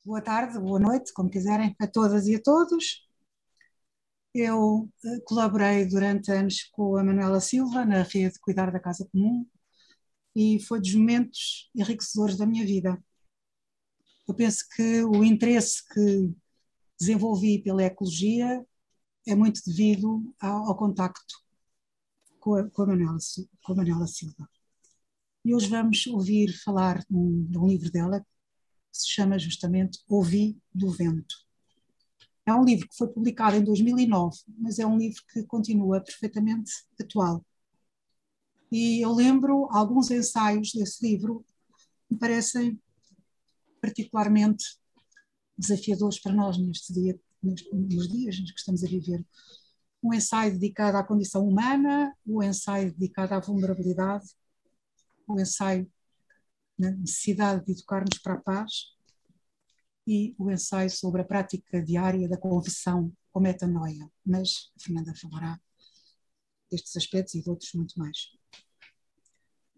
Boa tarde, boa noite, como quiserem, a todas e a todos. Eu colaborei durante anos com a Manuela Silva na rede Cuidar da Casa Comum e foi dos momentos enriquecedores da minha vida. Eu penso que o interesse que desenvolvi pela ecologia é muito devido ao contacto com a Manuela Silva. E hoje vamos ouvir falar de um livro dela que se chama justamente Ouvi do Vento. É um livro que foi publicado em 2009, mas é um livro que continua perfeitamente atual. E eu lembro alguns ensaios desse livro que me parecem particularmente desafiadores para nós nos dias que estamos a viver. Um ensaio dedicado à condição humana, um ensaio dedicado à vulnerabilidade, um ensaio na necessidade de educar-nos para a paz e o ensaio sobre a prática diária da confissão com metanoia. Mas a Fernanda falará destes aspectos e de outros muito mais.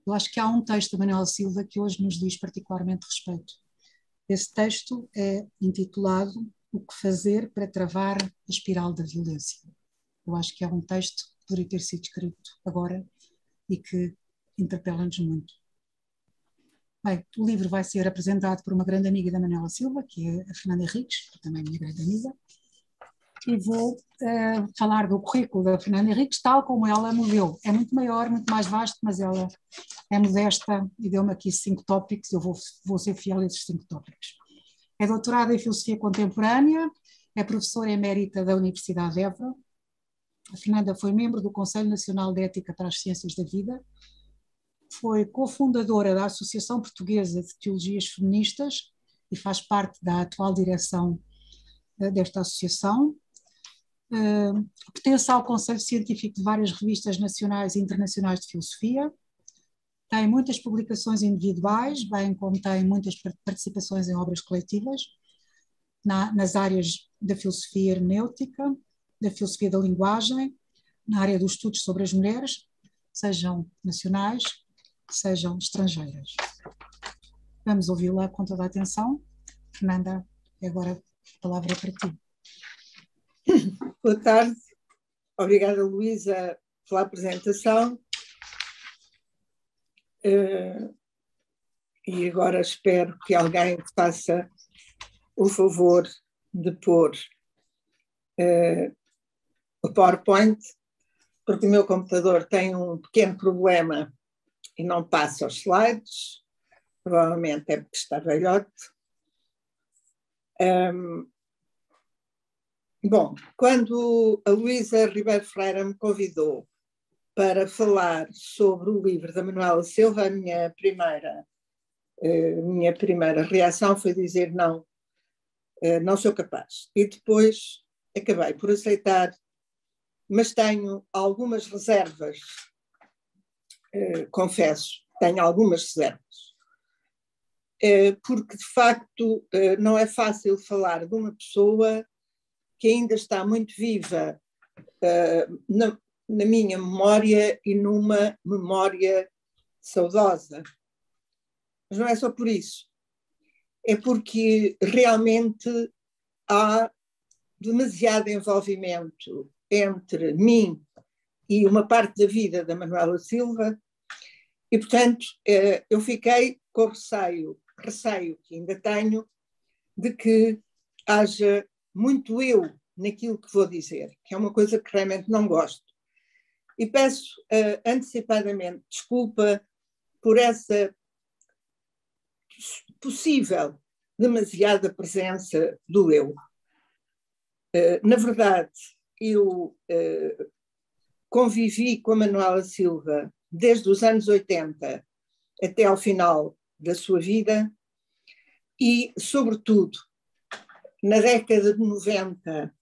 Eu acho que há um texto da Manuela Silva que hoje nos diz particularmente respeito. Esse texto é intitulado O que fazer para travar a espiral da violência. Eu acho que é um texto que poderia ter sido escrito agora e que interpela-nos muito. Bem, o livro vai ser apresentado por uma grande amiga da Manuela Silva, que é a Fernanda Henriques, que também é minha grande amiga, e vou falar do currículo da Fernanda Henriques, tal como ela me deu. É muito maior, muito mais vasto, mas ela é modesta e deu-me aqui 5 tópicos, eu vou ser fiel a esses 5 tópicos. É doutorada em Filosofia Contemporânea, é professora emérita da Universidade de Évora. A Fernanda foi membro do Conselho Nacional de Ética para as Ciências da Vida, foi cofundadora da Associação Portuguesa de Teologias Feministas e faz parte da atual direção desta associação. Pertence ao Conselho Científico de várias revistas nacionais e internacionais de filosofia. Tem muitas publicações individuais, bem como tem muitas participações em obras coletivas, nas áreas da filosofia hermenêutica, da filosofia da linguagem, na área dos estudos sobre as mulheres, sejam nacionais, sejam estrangeiras. Vamos ouvi-la com toda a atenção. Fernanda, agora a palavra é para ti. Boa tarde. Obrigada, Luísa, pela apresentação. E agora espero que alguém faça o favor de pôr o PowerPoint, porque o meu computador tem um pequeno problema e não passa os slides. Provavelmente é porque está velhote. Bom, quando a Luísa Ribeiro Freira me convidou para falar sobre o livro da Manuela Silva, a minha primeira reação foi dizer não, não sou capaz. E depois acabei por aceitar, mas tenho algumas reservas, confesso, tenho algumas reservas. Porque, de facto, não é fácil falar de uma pessoa que ainda está muito viva na minha memória e numa memória saudosa. Mas não é só por isso. É porque realmente há demasiado envolvimento entre mim e uma parte da vida da Manuela Silva e, portanto, eu fiquei com receio que ainda tenho, de que haja muito eu naquilo que vou dizer, que é uma coisa que realmente não gosto. E peço antecipadamente desculpa por essa possível demasiada presença do eu. Na verdade, eu convivi com a Manuela Silva desde os anos 80 até ao final da sua vida e, sobretudo, na década de 90,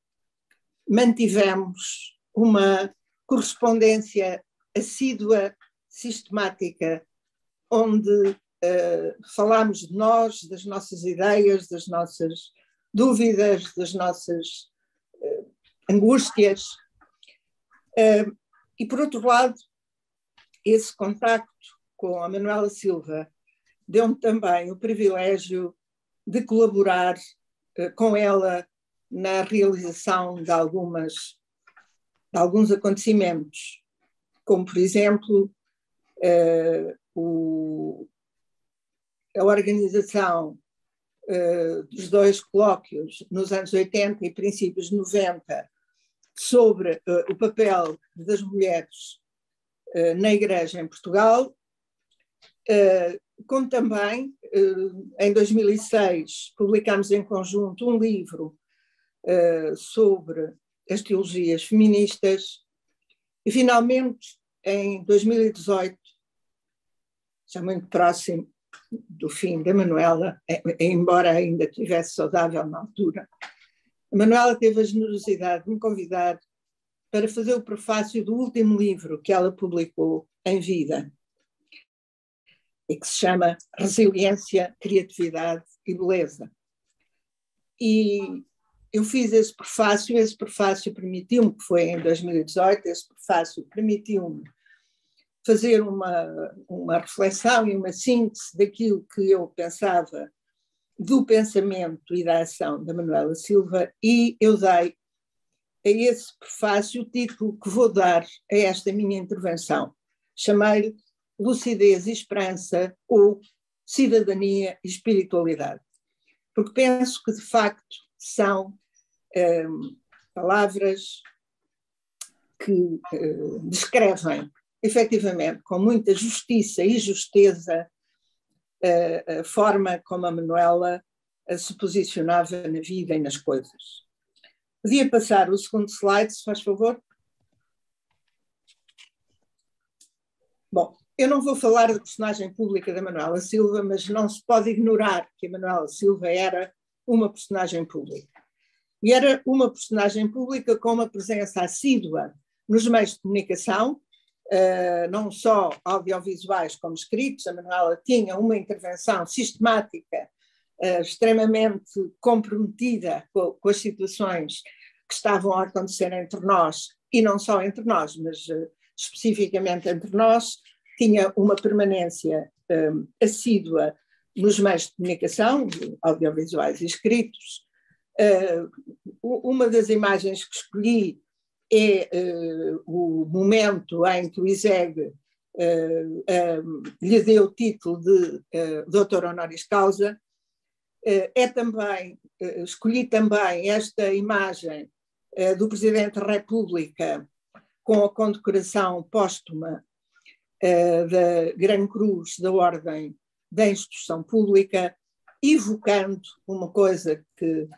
mantivemos uma correspondência assídua, sistemática, onde falámos de nós, das nossas ideias, das nossas dúvidas, das nossas angústias. E, por outro lado, esse contacto com a Manuela Silva deu-me também o privilégio de colaborar com ela na realização de alguns acontecimentos, como, por exemplo, a organização dos 2 colóquios nos anos 80 e princípios de 90 sobre o papel das mulheres na Igreja em Portugal, como também, em 2006, publicámos em conjunto um livro sobre as teologias feministas e, finalmente, em 2018, já muito próximo do fim da Manuela, embora ainda estivesse saudável na altura, a Manuela teve a generosidade de me convidar para fazer o prefácio do último livro que ela publicou em vida, e que se chama Resiliência, Criatividade e Beleza. E eu fiz esse prefácio permitiu-me, que foi em 2018, esse prefácio permitiu-me fazer uma reflexão e uma síntese daquilo que eu pensava do pensamento e da ação da Manuela Silva, e eu dei a esse prefácio o título que vou dar a esta minha intervenção. Chamei-lhe Lucidez e Esperança, ou Cidadania e Espiritualidade, porque penso que, de facto, são palavras que descrevem, efetivamente, com muita justiça e justeza, a forma como a Manuela se posicionava na vida e nas coisas. Podia passar o segundo slide, se faz favor? Bom, eu não vou falar da personagem pública da Manuela Silva, mas não se pode ignorar que a Manuela Silva era uma personagem pública. E era uma personagem pública com uma presença assídua nos meios de comunicação, não só audiovisuais como escritos. A Manuela tinha uma intervenção sistemática, extremamente comprometida com as situações que estavam a acontecer entre nós, e não só entre nós, mas especificamente entre nós. Tinha uma permanência assídua nos meios de comunicação, audiovisuais e escritos. Uma das imagens que escolhi é o momento em que o ISEG lhe deu o título de doutor honoris causa. Escolhi também esta imagem do Presidente da República com a condecoração póstuma da Gran Cruz da Ordem da Instituição Pública, evocando uma coisa que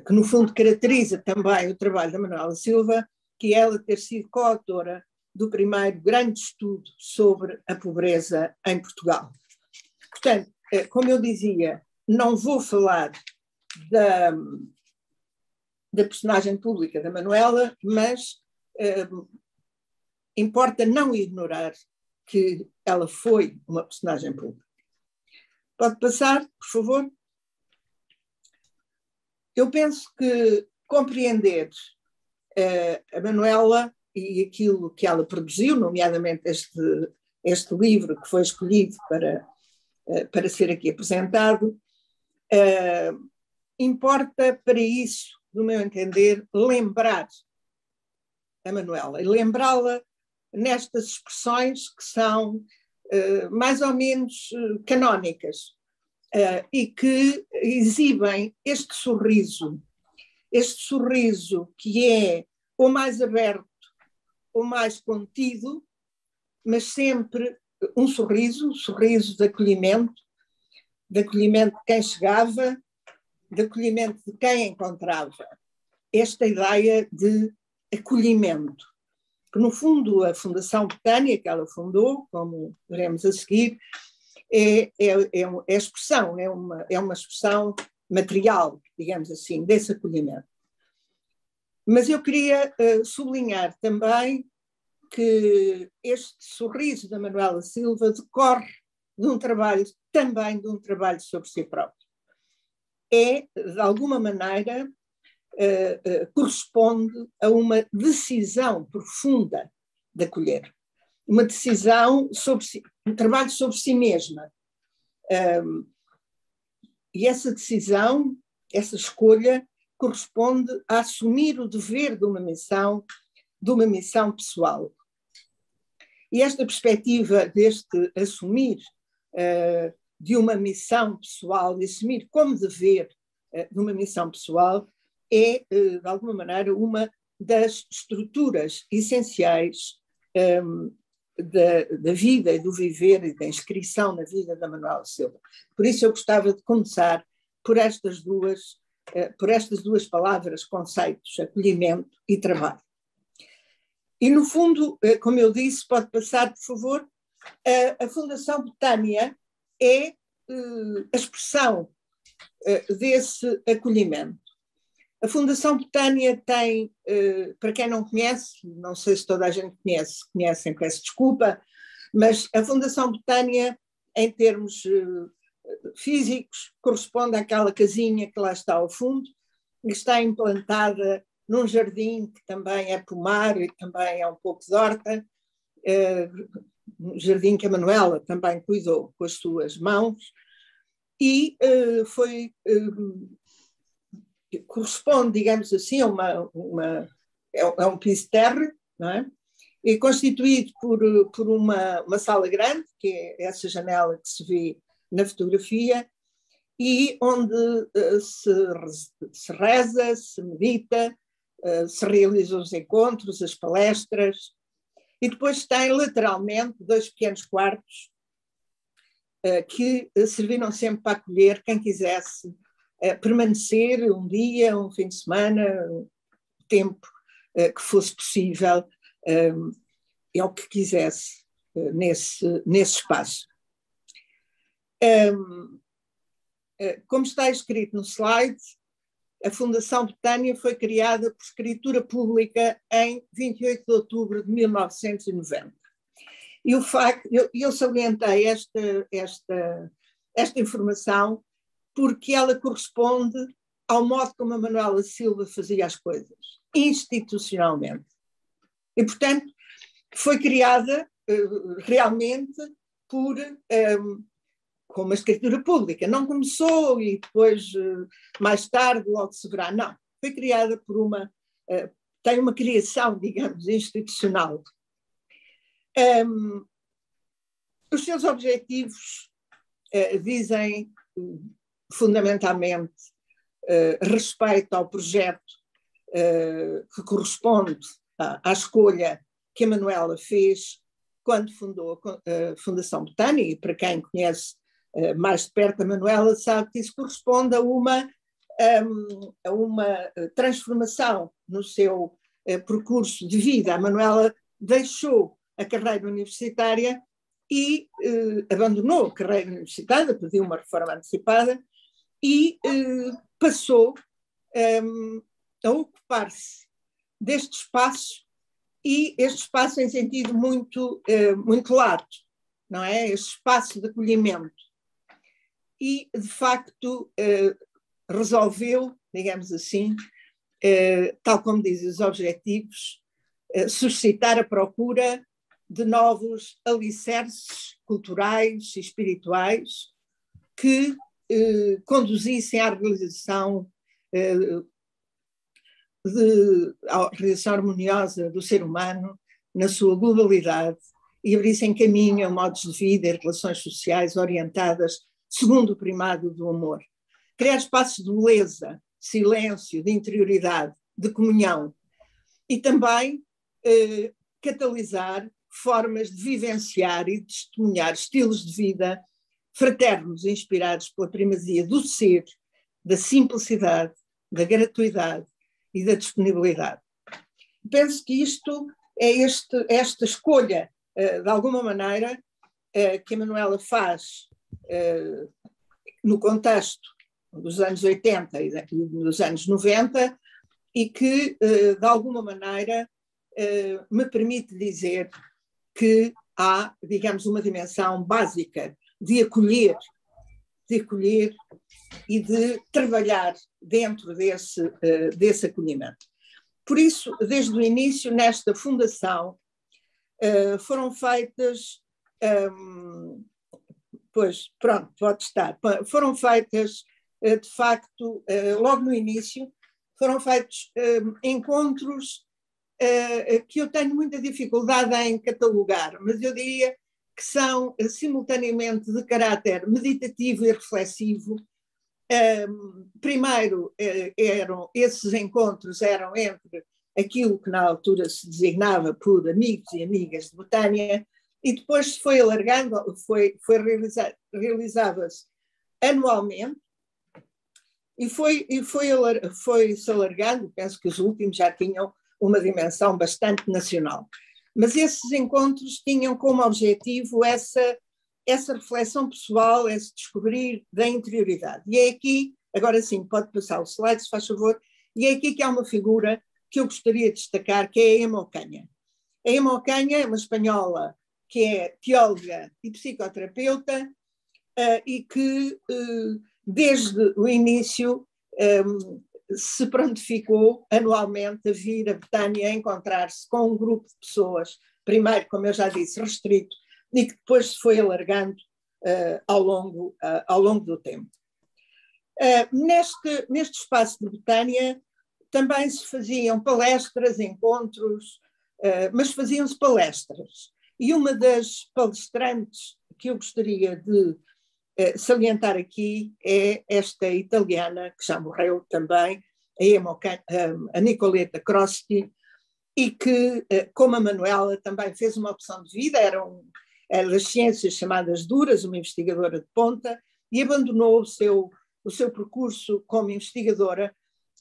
no fundo caracteriza também o trabalho da Manuela Silva, que é ela ter sido coautora do primeiro grande estudo sobre a pobreza em Portugal. Portanto, como eu dizia, não vou falar da personagem pública da Manuela, mas importa não ignorar que ela foi uma personagem pública. Pode passar, por favor? Eu penso que compreender a Manuela e aquilo que ela produziu, nomeadamente este livro que foi escolhido para ser aqui apresentado, importa para isso, no meu entender, lembrar a Manuela e lembrá-la nestas expressões que são mais ou menos canónicas e que exibem este sorriso que é ou mais aberto ou mais contido, mas sempre um sorriso de acolhimento de quem chegava, de acolhimento de quem encontrava. Esta ideia de acolhimento, que no fundo a Fundação Betânia, que ela fundou, como veremos a seguir, é expressão, é uma expressão material, digamos assim, desse acolhimento. Mas eu queria sublinhar também que este sorriso da Manuela Silva decorre também de um trabalho sobre si próprio. De alguma maneira, corresponde a uma decisão profunda de acolher, uma decisão sobre si, um trabalho sobre si mesma. E essa decisão, essa escolha, corresponde a assumir o dever de uma missão pessoal. E esta perspectiva deste assumir de uma missão pessoal, de assumir como dever de uma missão pessoal, é, de alguma maneira, uma das estruturas essenciais da vida e do viver e da inscrição na vida da Manuela Silva. Por isso eu gostava de começar por estas duas palavras, conceitos, acolhimento e trabalho. E, no fundo, como eu disse, pode passar, por favor, a Fundação Betânia é a expressão desse acolhimento. A Fundação Betânia tem, para quem não conhece, não sei se toda a gente conhecem, peço desculpa, mas a Fundação Betânia, em termos físicos, corresponde àquela casinha que lá está ao fundo, e está implantada num jardim que também é pomar e também é um pouco de horta, um jardim que a Manuela também cuidou com as suas mãos, e corresponde, digamos assim, a um piso de terra, não é? E constituído por uma sala grande, que é essa janela que se vê na fotografia, e onde se reza, se medita, se realizam os encontros, as palestras, e depois tem lateralmente 2 pequenos quartos que serviram sempre para acolher quem quisesse permanecer um dia, um fim de semana, um tempo que fosse possível, é o que quisesse nesse espaço. Como está escrito no slide, a Fundação Betânia foi criada por escritura pública em 28 de outubro de 1990. E o facto, eu salientei esta informação porque ela corresponde ao modo como a Manuela Silva fazia as coisas, institucionalmente. E, portanto, foi criada realmente com uma escritura pública. Não começou e depois, mais tarde, logo se verá. Não, foi criada tem uma criação, digamos, institucional. Os seus objetivos dizem, fundamentalmente, respeito ao projeto que corresponde à escolha que a Manuela fez quando fundou a Fundação Betânia, e para quem conhece mais de perto a Manuela sabe que isso corresponde a uma transformação no seu percurso de vida. A Manuela deixou a carreira universitária e abandonou a carreira universitária, pediu uma reforma antecipada e passou a ocupar-se deste espaço, e este espaço em sentido muito lato, não é? Este espaço de acolhimento. E, de facto, resolveu, digamos assim, tal como dizem os objetivos, suscitar a procura de novos alicerces culturais e espirituais que conduzissem à realização harmoniosa do ser humano na sua globalidade e abrissem caminho a modos de vida e relações sociais orientadas segundo o primado do amor. Criar espaços de beleza, silêncio, de interioridade, de comunhão e também catalisar formas de vivenciar e de testemunhar estilos de vida fraternos, inspirados pela primazia do ser, da simplicidade, da gratuidade e da disponibilidade. Penso que isto é esta escolha, de alguma maneira, que a Manuela faz no contexto dos anos 80 e dos anos 90 e que, de alguma maneira, me permite dizer que há, digamos, uma dimensão básica de acolher e de trabalhar dentro desse acolhimento. Por isso, desde o início, nesta fundação, foram feitas, pois, pronto, pode estar, foram feitas de facto, logo no início, foram feitos encontros que eu tenho muita dificuldade em catalogar, mas eu diria que são simultaneamente de caráter meditativo e reflexivo. Primeiro, esses encontros eram entre aquilo que na altura se designava por amigos e amigas de Betânia, e depois se foi alargando, realizava-se anualmente, e foi-se alargando. Penso que os últimos já tinham uma dimensão bastante nacional. Mas esses encontros tinham como objetivo essa reflexão pessoal, esse descobrir da interioridade. E é aqui, agora sim, pode passar o slide, se faz favor, e é aqui que há uma figura que eu gostaria de destacar, que é a Emma Ocanha. A Emma Ocanha é uma espanhola que é teóloga e psicoterapeuta e que, desde o início, se prontificou anualmente a vir a Betânia a encontrar-se com um grupo de pessoas, primeiro, como eu já disse, restrito, e que depois se foi alargando ao longo do tempo. Neste espaço de Betânia também se faziam palestras, encontros, mas faziam-se palestras. E uma das palestrantes que eu gostaria de salientar aqui é esta italiana, que já morreu também, a Nicoletta Crosty, e que, como a Manuela, também fez uma opção de vida, era das ciências chamadas duras, uma investigadora de ponta, e abandonou o seu percurso como investigadora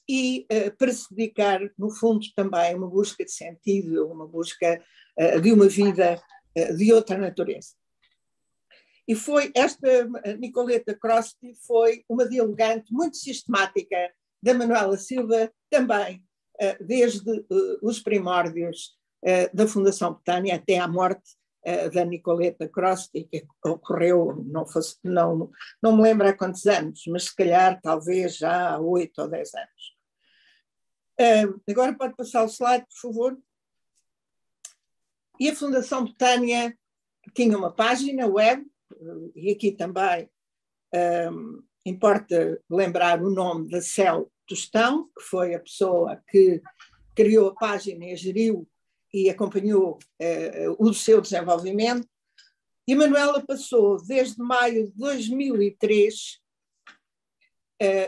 e para se dedicar, no fundo, também a uma busca de sentido, uma busca de uma vida de outra natureza. E foi esta Nicoletta Crosty foi uma dialogante muito sistemática da Manuela Silva, também desde os primórdios da Fundação Betânia até à morte da Nicoletta Crosty, que ocorreu, não me lembro há quantos anos, mas se calhar talvez já há 8 ou 10 anos. Agora pode passar o slide, por favor. E a Fundação Betânia tinha uma página web, e aqui também importa lembrar o nome da Céu Tostão, que foi a pessoa que criou a página e a geriu e acompanhou o seu desenvolvimento. E a Manuela passou, desde maio de 2003,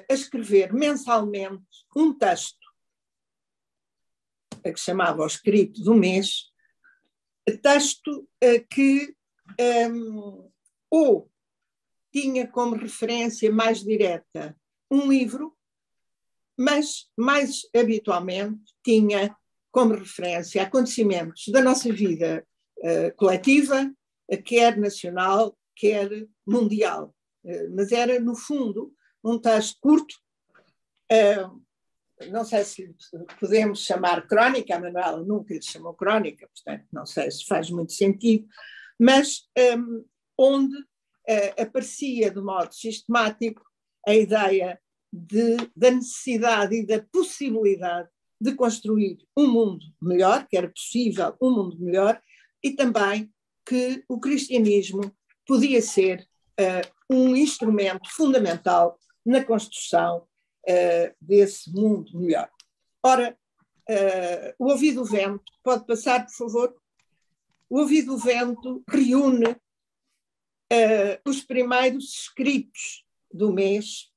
a escrever mensalmente um texto, que chamava o Escrito do Mês, texto que ou tinha como referência mais direta um livro, mas mais habitualmente tinha como referência acontecimentos da nossa vida coletiva, quer nacional, quer mundial. Mas era, no fundo, um texto curto, não sei se podemos chamar crónica, a Manuela nunca lhe chamou crónica, portanto não sei se faz muito sentido, mas onde aparecia de modo sistemático a ideia da necessidade e da possibilidade de construir um mundo melhor, que era possível um mundo melhor, e também que o cristianismo podia ser um instrumento fundamental na construção desse mundo melhor. Ora, o Ouvir do Vento, pode passar, por favor? O Ouvir do Vento reúne os primeiros escritos do mês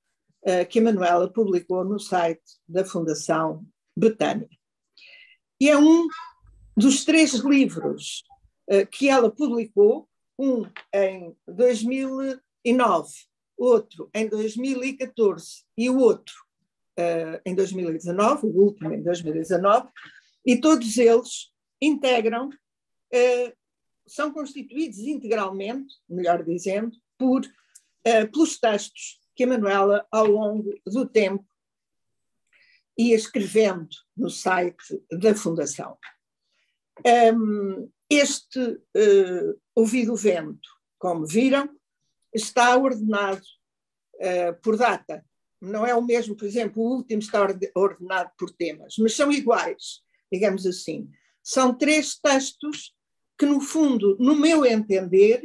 que a Manuela publicou no site da Fundação Betânia. E é um dos 3 livros que ela publicou, um em 2009, outro em 2014 e o outro em 2019, o último em 2019, e todos eles integram, são constituídos integralmente, melhor dizendo, pelos textos que a Manuela, ao longo do tempo, ia escrevendo no site da Fundação. Este Ouvir do Vento, como viram, está ordenado por data. Não é o mesmo, por exemplo, o último está ordenado por temas, mas são iguais, digamos assim. São 3 textos que, no fundo, no meu entender,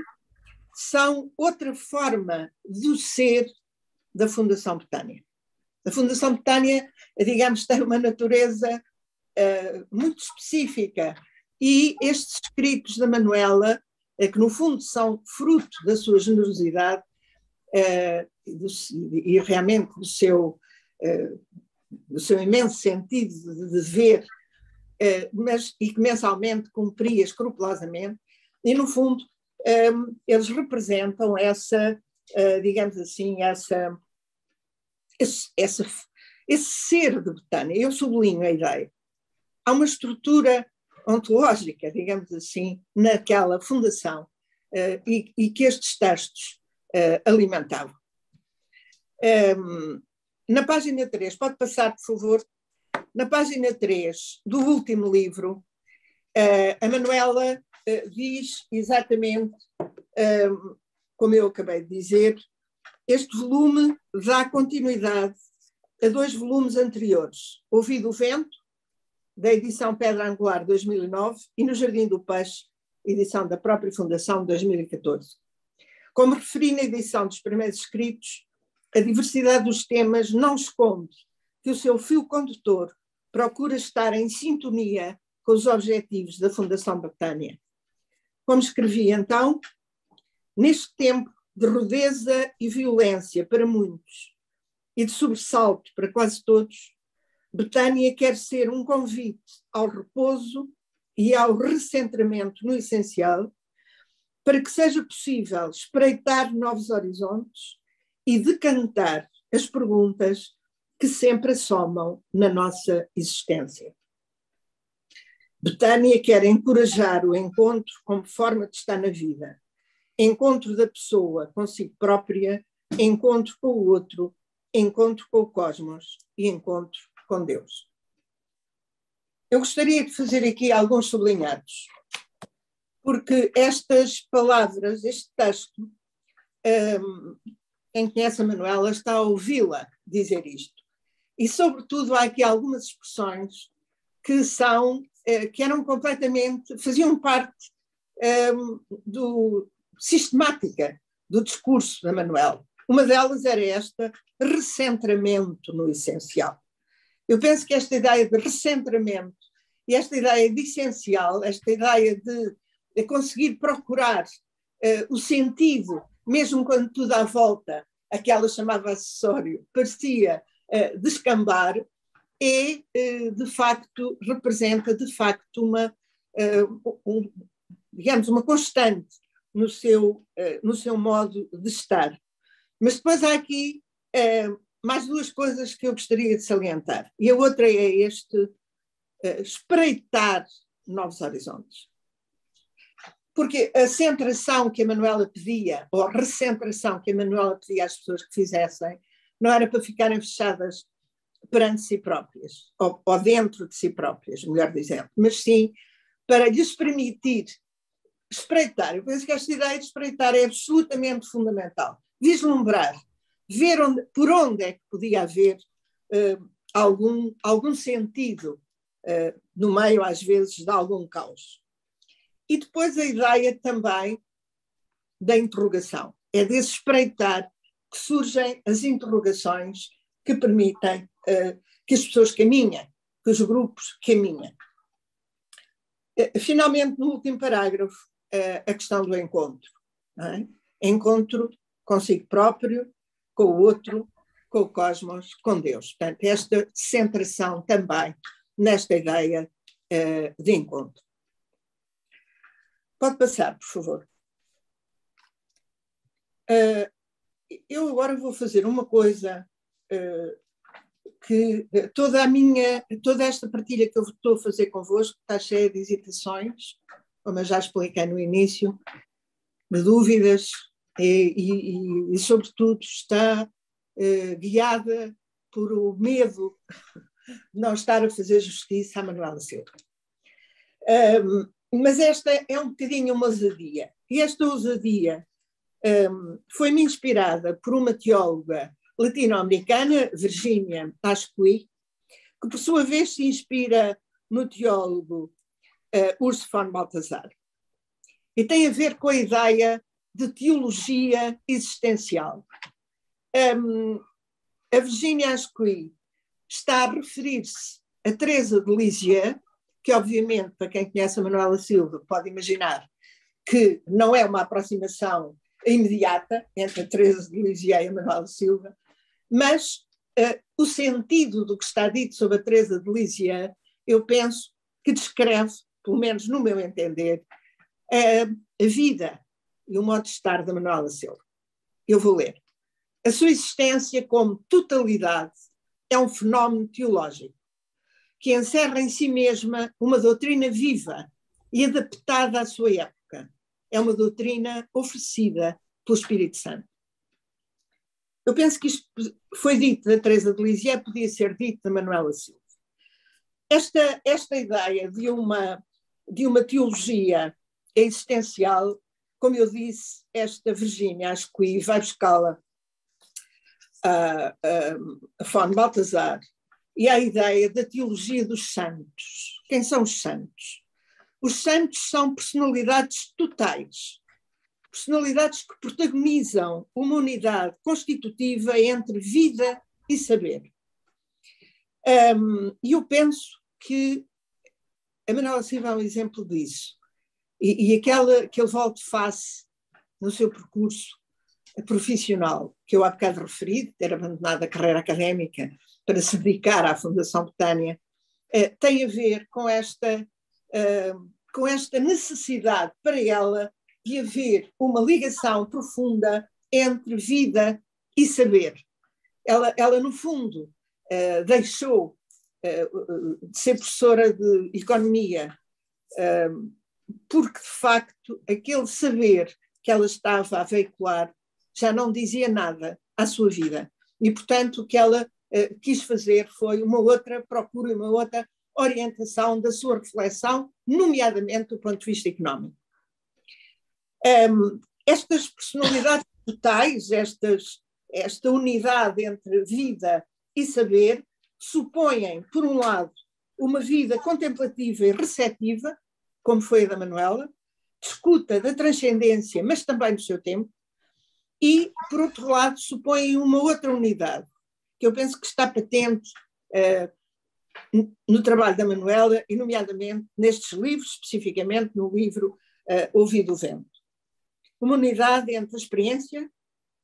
são outra forma do ser da Fundação Betânia. A Fundação Betânia, digamos, tem uma natureza muito específica, e estes escritos da Manuela, que no fundo são fruto da sua generosidade e realmente do seu imenso sentido de dever, e que mensalmente cumpria escrupulosamente, e no fundo eles representam essa, digamos assim, esse ser de Betânia. Eu sublinho a ideia. Há uma estrutura ontológica, digamos assim, naquela fundação, e que estes textos alimentavam. Na página 3, pode passar, por favor, na página 3 do último livro, a Manuela diz exatamente, como eu acabei de dizer, este volume dá continuidade a 2 volumes anteriores, Ouvido o Vento, da edição Pedra Angular 2009, e No Jardim do Peixe, edição da própria Fundação 2014. Como referi na edição dos primeiros escritos, a diversidade dos temas não esconde que o seu fio condutor procura estar em sintonia com os objetivos da Fundação Betânia. Como escrevi então, neste tempo de rudeza e violência para muitos e de sobressalto para quase todos, Betânia quer ser um convite ao repouso e ao recentramento no essencial, para que seja possível espreitar novos horizontes e decantar as perguntas que sempre assomam na nossa existência. Betânia quer encorajar o encontro como forma de estar na vida, encontro da pessoa consigo própria, encontro com o outro, encontro com o cosmos e encontro com Deus. Eu gostaria de fazer aqui alguns sublinhados, porque estas palavras, este texto, quem conhece a Manuela está a ouvi-la dizer isto. E, sobretudo, há aqui algumas expressões que eram completamente, faziam parte sistemática do discurso da Manuela. Uma delas era esta, recentramento no essencial. Eu penso que esta ideia de recentramento e esta ideia de essencial, esta ideia de conseguir procurar o sentido, mesmo quando tudo à volta, aquela chamava acessório, parecia descambar, representa de facto digamos, uma constante no seu modo de estar. Mas depois há aqui mais 2 coisas que eu gostaria de salientar. E a outra é espreitar novos horizontes. Porque a centração que a Manuela pedia, ou a recentração que a Manuela pedia às pessoas que fizessem, não era para ficarem fechadas perante si próprias, ou dentro de si próprias, melhor dizendo, mas sim para lhes permitir espreitar. Eu penso que esta ideia de espreitar é absolutamente fundamental. Vislumbrar, ver por onde é que podia haver algum sentido no meio, às vezes, de algum caos. E depois a ideia também da interrogação. É desse espreitar que surgem as interrogações que permitem que as pessoas caminhem, que os grupos caminhem. Finalmente, no último parágrafo, a questão do encontro. Não é? Encontro consigo próprio, com o outro, com o cosmos, com Deus. Portanto, esta centração também nesta ideia de encontro. Pode passar, por favor. Eu agora vou fazer uma coisa que toda esta partilha que eu estou a fazer convosco está cheia de hesitações, como eu já expliquei no início, de dúvidas e sobretudo, está guiada por o medo de não estar a fazer justiça à Manuela Silva. Mas esta é um bocadinho uma ousadia. E esta ousadia foi-me inspirada por uma teóloga latino-americana, Virginia Asqui, que por sua vez se inspira no teólogo Urs von Balthasar. E tem a ver com a ideia de teologia existencial. A Virginia Asquith está a referir-se a Teresa de Lisieux, que obviamente, para quem conhece a Manuela Silva, pode imaginar que não é uma aproximação imediata entre a Teresa de Lisieux e a Manuela Silva, mas o sentido do que está dito sobre a Teresa de Lisieux, eu penso que descreve, pelo menos no meu entender, a vida e o modo de estar da Manuela Silva. Eu vou ler. A sua existência como totalidade é um fenómeno teológico que encerra em si mesma uma doutrina viva e adaptada à sua época. É uma doutrina oferecida pelo Espírito Santo. Eu penso que isto foi dito da Teresa de Lisieux, podia ser dito da Manuela Silva. Esta ideia de uma teologia existencial, como eu disse, esta Virginia Asquith vai buscá-la a von Balthasar e a ideia da teologia dos santos. Quem são os santos? Os santos são personalidades totais, personalidades que protagonizam uma unidade constitutiva entre vida e saber. E eu penso que a Manuela Silva é um exemplo disso. E aquele volte-face no seu percurso profissional, que eu há bocado referi, ter abandonado a carreira académica para se dedicar à Fundação Betânia, tem a ver com esta necessidade para ela de haver uma ligação profunda entre vida e saber. Ela no fundo, deixou de ser professora de economia, porque de facto aquele saber que ela estava a veicular já não dizia nada à sua vida. E, portanto, o que ela quis fazer foi uma outra procura, uma outra orientação da sua reflexão, nomeadamente do ponto de vista económico. Estas personalidades totais, esta unidade entre vida e saber, supõem, por um lado, uma vida contemplativa e receptiva, como foi a da Manuela, discuta da transcendência, mas também do seu tempo, e, por outro lado, supõem uma outra unidade, que eu penso que está patente no trabalho da Manuela, e nomeadamente nestes livros, especificamente no livro Ouvido o Vento. Uma unidade entre a experiência,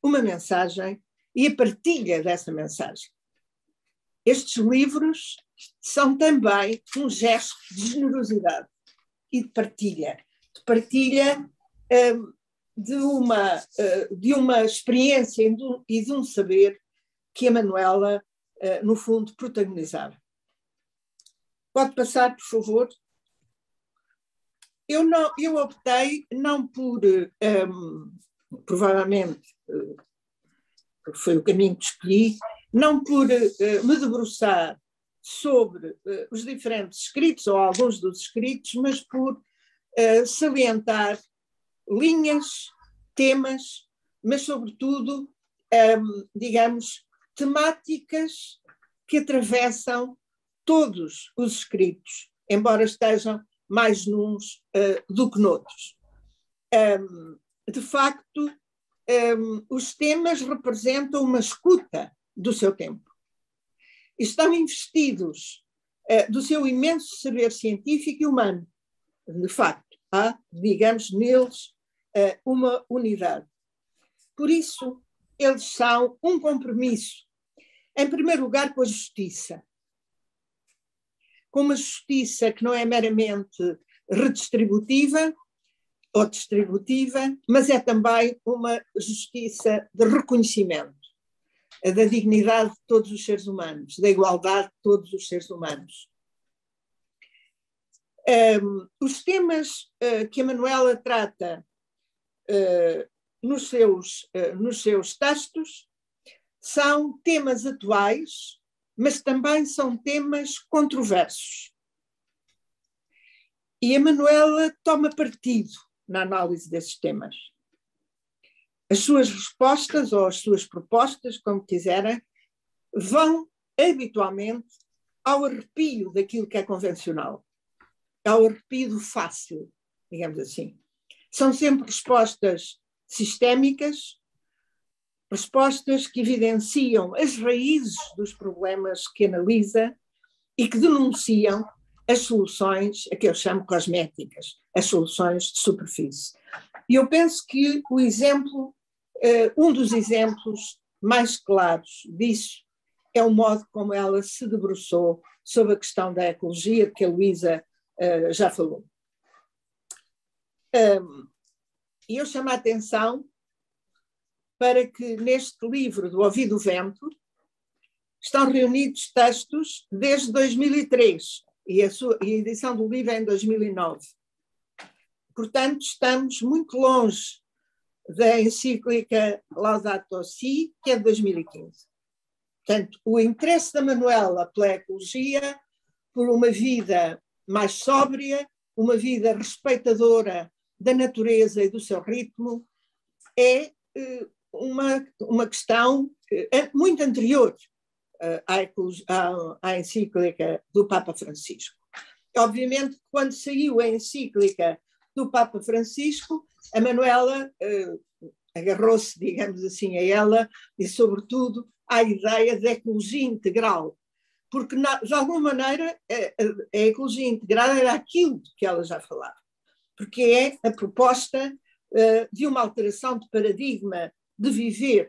uma mensagem e a partilha dessa mensagem. Estes livros são também um gesto de generosidade e de partilha de uma experiência e de um saber que a Manuela, no fundo, protagonizava. Pode passar, por favor? Eu optei, não por, provavelmente, foi o caminho que escolhi, não por me debruçar sobre os diferentes escritos, ou alguns dos escritos, mas por salientar linhas, temas, mas, sobretudo, digamos, temáticas que atravessam todos os escritos, embora estejam mais nuns do que noutros. De facto, os temas representam uma escuta do seu tempo. Estão investidos do seu imenso saber científico e humano. De facto, há, digamos, neles uma unidade. Por isso, eles são um compromisso, em primeiro lugar, com a justiça. Com uma justiça que não é meramente redistributiva ou distributiva, mas é também uma justiça de reconhecimento da dignidade de todos os seres humanos, da igualdade de todos os seres humanos. Os temas que a Manuela trata nos seus textos são temas atuais, mas também são temas controversos. E a Manuela toma partido na análise desses temas. As suas respostas ou as suas propostas, como quiserem, vão habitualmente ao arrepio daquilo que é convencional, ao arrepio do fácil, digamos assim. São sempre respostas sistémicas, respostas que evidenciam as raízes dos problemas que analisa e que denunciam as soluções, a que eu chamo cosméticas, as soluções de superfície. E eu penso que o exemplo, um dos exemplos mais claros disso é o modo como ela se debruçou sobre a questão da ecologia, de que a Luísa já falou. E eu chamo a atenção para que neste livro do Ouvir do Vento estão reunidos textos desde 2003 e a edição do livro é em 2009. Portanto, estamos muito longe da encíclica Laudato Si, que é de 2015. Portanto, o interesse da Manuela pela ecologia, por uma vida mais sóbria, uma vida respeitadora da natureza e do seu ritmo, é uma questão muito anterior à encíclica do Papa Francisco. Obviamente, quando saiu a encíclica do Papa Francisco, a Manuela agarrou-se, digamos assim, a ela e, sobretudo, à ideia de ecologia integral, porque, de alguma maneira, a ecologia integral era aquilo que ela já falava, porque é a proposta de uma alteração de paradigma de viver,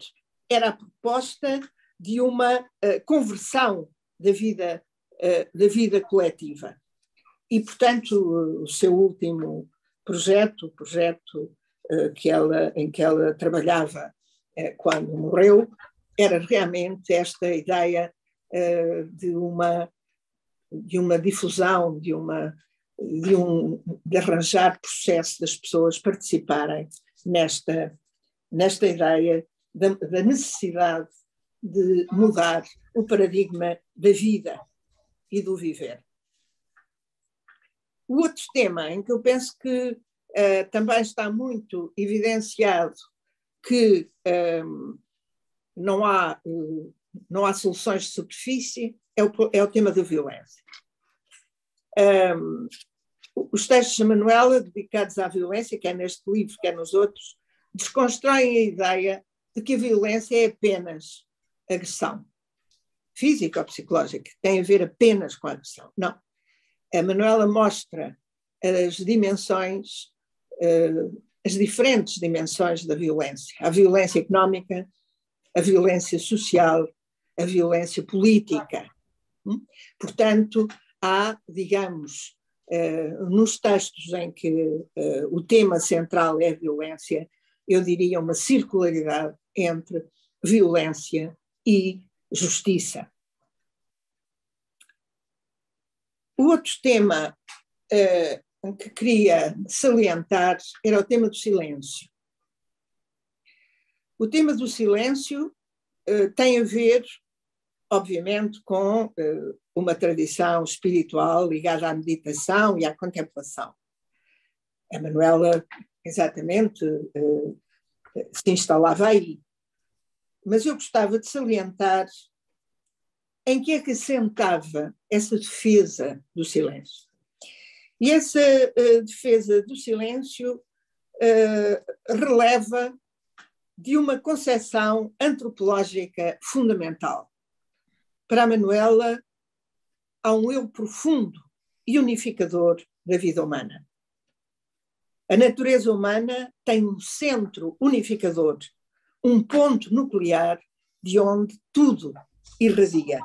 era a proposta de uma conversão da vida coletiva. E, portanto, o seu último projeto, o projeto em que ela trabalhava quando morreu, era realmente esta ideia de uma difusão, de arranjar processo das pessoas participarem nesta ideia da necessidade de mudar o paradigma da vida e do viver. O outro tema em que eu penso que também está muito evidenciado que não há soluções de superfície é o tema da violência. Os textos de Manuela dedicados à violência, quer neste livro, quer nos outros, desconstroem a ideia de que a violência é apenas agressão física ou psicológica, que tem a ver apenas com a agressão. Não. A Manuela mostra as dimensões, as diferentes dimensões da violência. A violência económica, a violência social, a violência política. Portanto, há, digamos, nos textos em que o tema central é a violência, eu diria uma circularidade entre violência e justiça. O outro tema que queria salientar era o tema do silêncio. O tema do silêncio tem a ver, obviamente, com uma tradição espiritual ligada à meditação e à contemplação. A Manuela, exatamente, se instalava aí. Mas eu gostava de salientar em que é que assentava essa defesa do silêncio. E essa defesa do silêncio releva de uma concepção antropológica fundamental. Para a Manuela, há um eu profundo e unificador da vida humana. A natureza humana tem um centro unificador, um ponto nuclear de onde tudo irradia.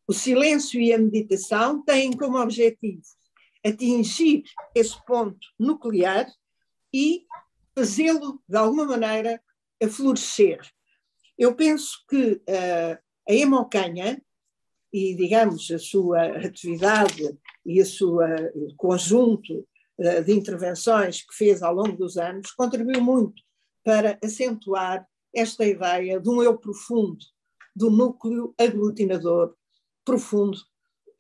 O silêncio e a meditação têm como objetivo atingir esse ponto nuclear e fazê-lo, de alguma maneira, a florescer. Eu penso que a Hemocanha e, digamos, a sua atividade e o seu conjunto de intervenções que fez ao longo dos anos contribuiu muito para acentuar esta ideia de um eu profundo, do núcleo aglutinador profundo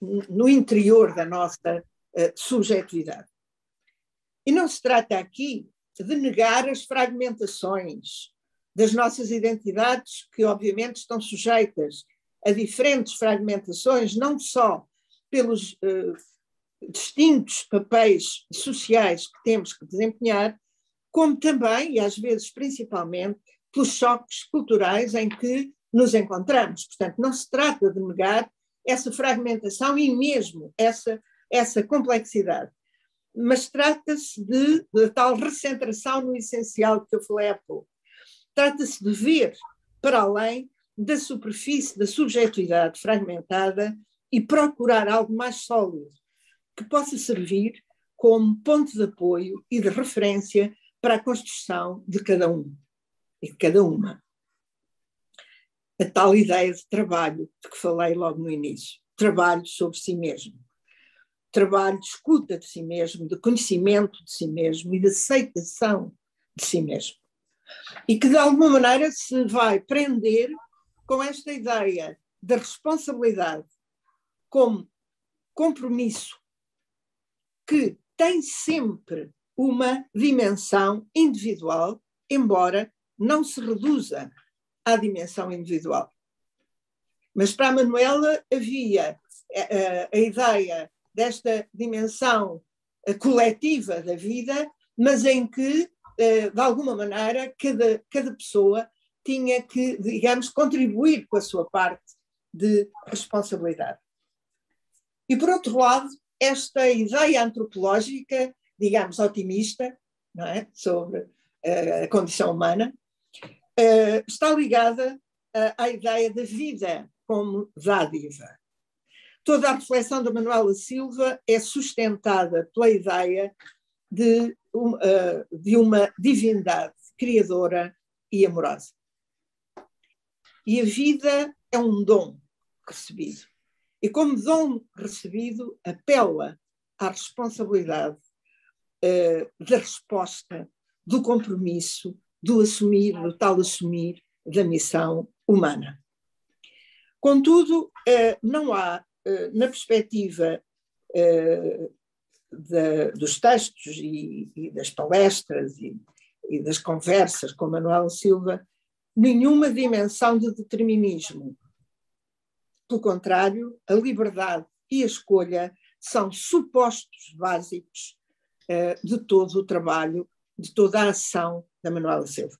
no interior da nossa subjetividade. E não se trata aqui de negar as fragmentações das nossas identidades, que obviamente estão sujeitas a diferentes fragmentações, não só pelos distintos papéis sociais que temos que desempenhar, como também, e às vezes principalmente, pelos choques culturais em que nos encontramos. Portanto, não se trata de negar essa fragmentação e mesmo essa complexidade, mas trata-se de tal recentração no essencial que eu falei há pouco. Trata-se de ver para além da superfície, da subjetividade fragmentada e procurar algo mais sólido que possa servir como ponto de apoio e de referência para a construção de cada um e de cada uma. A tal ideia de trabalho de que falei logo no início, trabalho sobre si mesmo, trabalho de escuta de si mesmo, de conhecimento de si mesmo e de aceitação de si mesmo. E que de alguma maneira se vai prender com esta ideia da responsabilidade como compromisso que tem sempre uma dimensão individual, embora não se reduza à dimensão individual. Mas para a Manuela havia a ideia desta dimensão coletiva da vida, mas em que, de alguma maneira, cada pessoa tinha que, digamos, contribuir com a sua parte de responsabilidade. E, por outro lado, esta ideia antropológica, digamos, otimista, não é? Sobre a condição humana, está ligada à ideia da vida como dádiva. Toda a reflexão da Manuela Silva é sustentada pela ideia de uma divindade criadora e amorosa. E a vida é um dom recebido. E como dom recebido, apela à responsabilidade da resposta, do compromisso, do assumir, do tal assumir da missão humana. Contudo, não há, na perspectiva dos textos e das palestras e das conversas com Manuela Silva, nenhuma dimensão de determinismo. Pelo contrário, a liberdade e a escolha são supostos básicos de todo o trabalho, de toda a ação da Manuela Silva.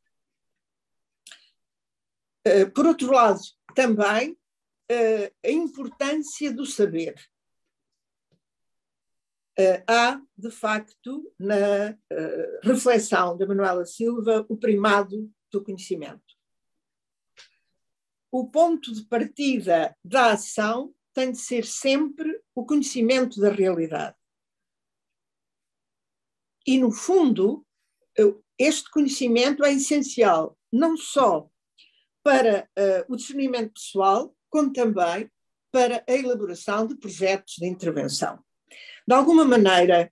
Por outro lado, também a importância do saber. Há, de facto, na reflexão da Manuela Silva, o primado do conhecimento. O ponto de partida da ação tem de ser sempre o conhecimento da realidade. E, no fundo, este conhecimento é essencial, não só para o discernimento pessoal, como também para a elaboração de projetos de intervenção. De alguma maneira,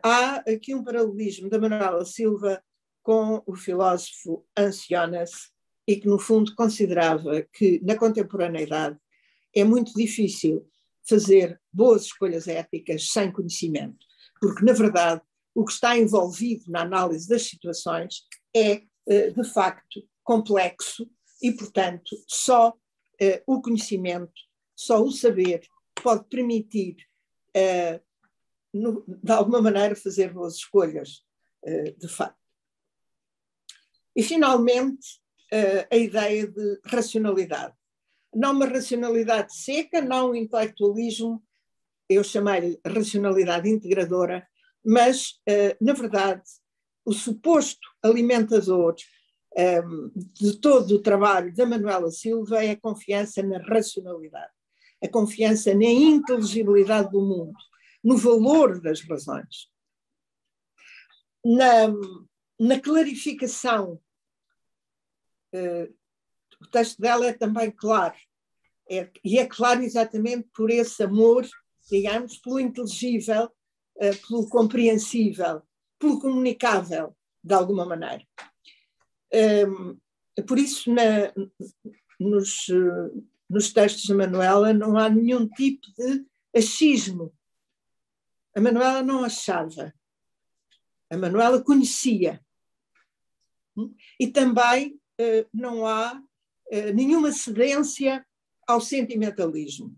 há aqui um paralelismo da Manuela Silva com o filósofo Hans Jonas, e que, no fundo, considerava que, na contemporaneidade, é muito difícil fazer boas escolhas éticas sem conhecimento, porque, na verdade, o que está envolvido na análise das situações é, de facto, complexo e, portanto, só o conhecimento, só o saber pode permitir, de alguma maneira, fazer boas escolhas, de facto. E, finalmente, a ideia de racionalidade. Não uma racionalidade seca, não um intelectualismo, eu chamei-lhe racionalidade integradora, mas, na verdade, o suposto alimentador de todo o trabalho da Manuela Silva é a confiança na racionalidade, a confiança na inteligibilidade do mundo, no valor das razões, na clarificação. O texto dela é também claro, e é claro exatamente por esse amor, digamos, pelo inteligível, pelo compreensível, pelo comunicável, de alguma maneira. Por isso, nos textos da Manuela não há nenhum tipo de achismo. A Manuela não achava, a Manuela conhecia. E também não há nenhuma cedência ao sentimentalismo.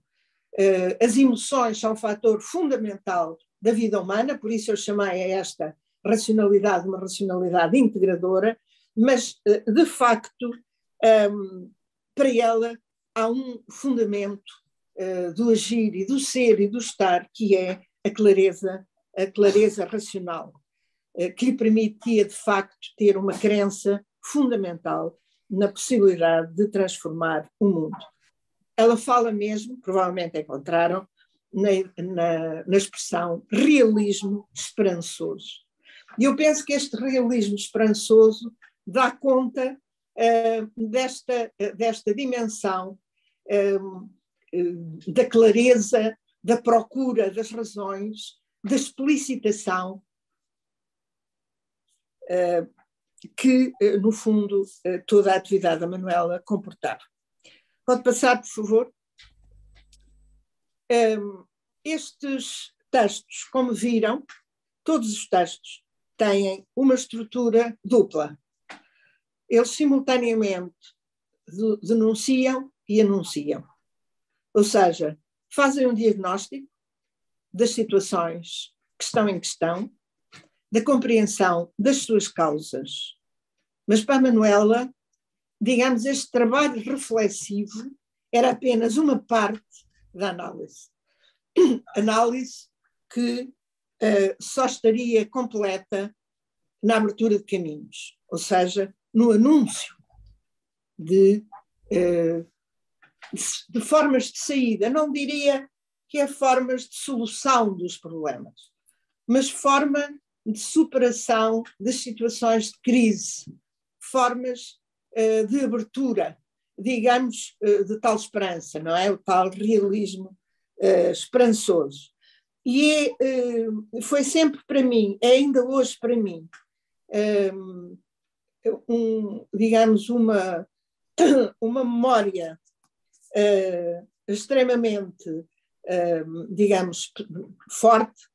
As emoções são um fator fundamental da vida humana, por isso eu chamei a esta racionalidade uma racionalidade integradora, mas, de facto, para ela há um fundamento do agir e do ser e do estar, que é a clareza racional, que lhe permitia, de facto, ter uma crença fundamental na possibilidade de transformar o mundo. Ela fala mesmo, provavelmente encontraram, na expressão realismo esperançoso. E eu penso que este realismo esperançoso dá conta desta dimensão da clareza, da procura das razões, da explicitação, que, no fundo, toda a atividade da Manuela comportava. Pode passar, por favor? Estes textos, como viram, todos os textos têm uma estrutura dupla. Eles simultaneamente denunciam e anunciam. Ou seja, fazem um diagnóstico das situações que estão em questão, da compreensão das suas causas. Mas para a Manuela, digamos, este trabalho reflexivo era apenas uma parte da análise. Análise que só estaria completa na abertura de caminhos, ou seja, no anúncio de formas de saída. Não diria que é formas de solução dos problemas, mas forma de superação das situações de crise, formas de abertura, digamos, de tal esperança, não é? O tal realismo esperançoso. E foi sempre para mim, é ainda hoje para mim, digamos, uma memória extremamente, digamos, forte,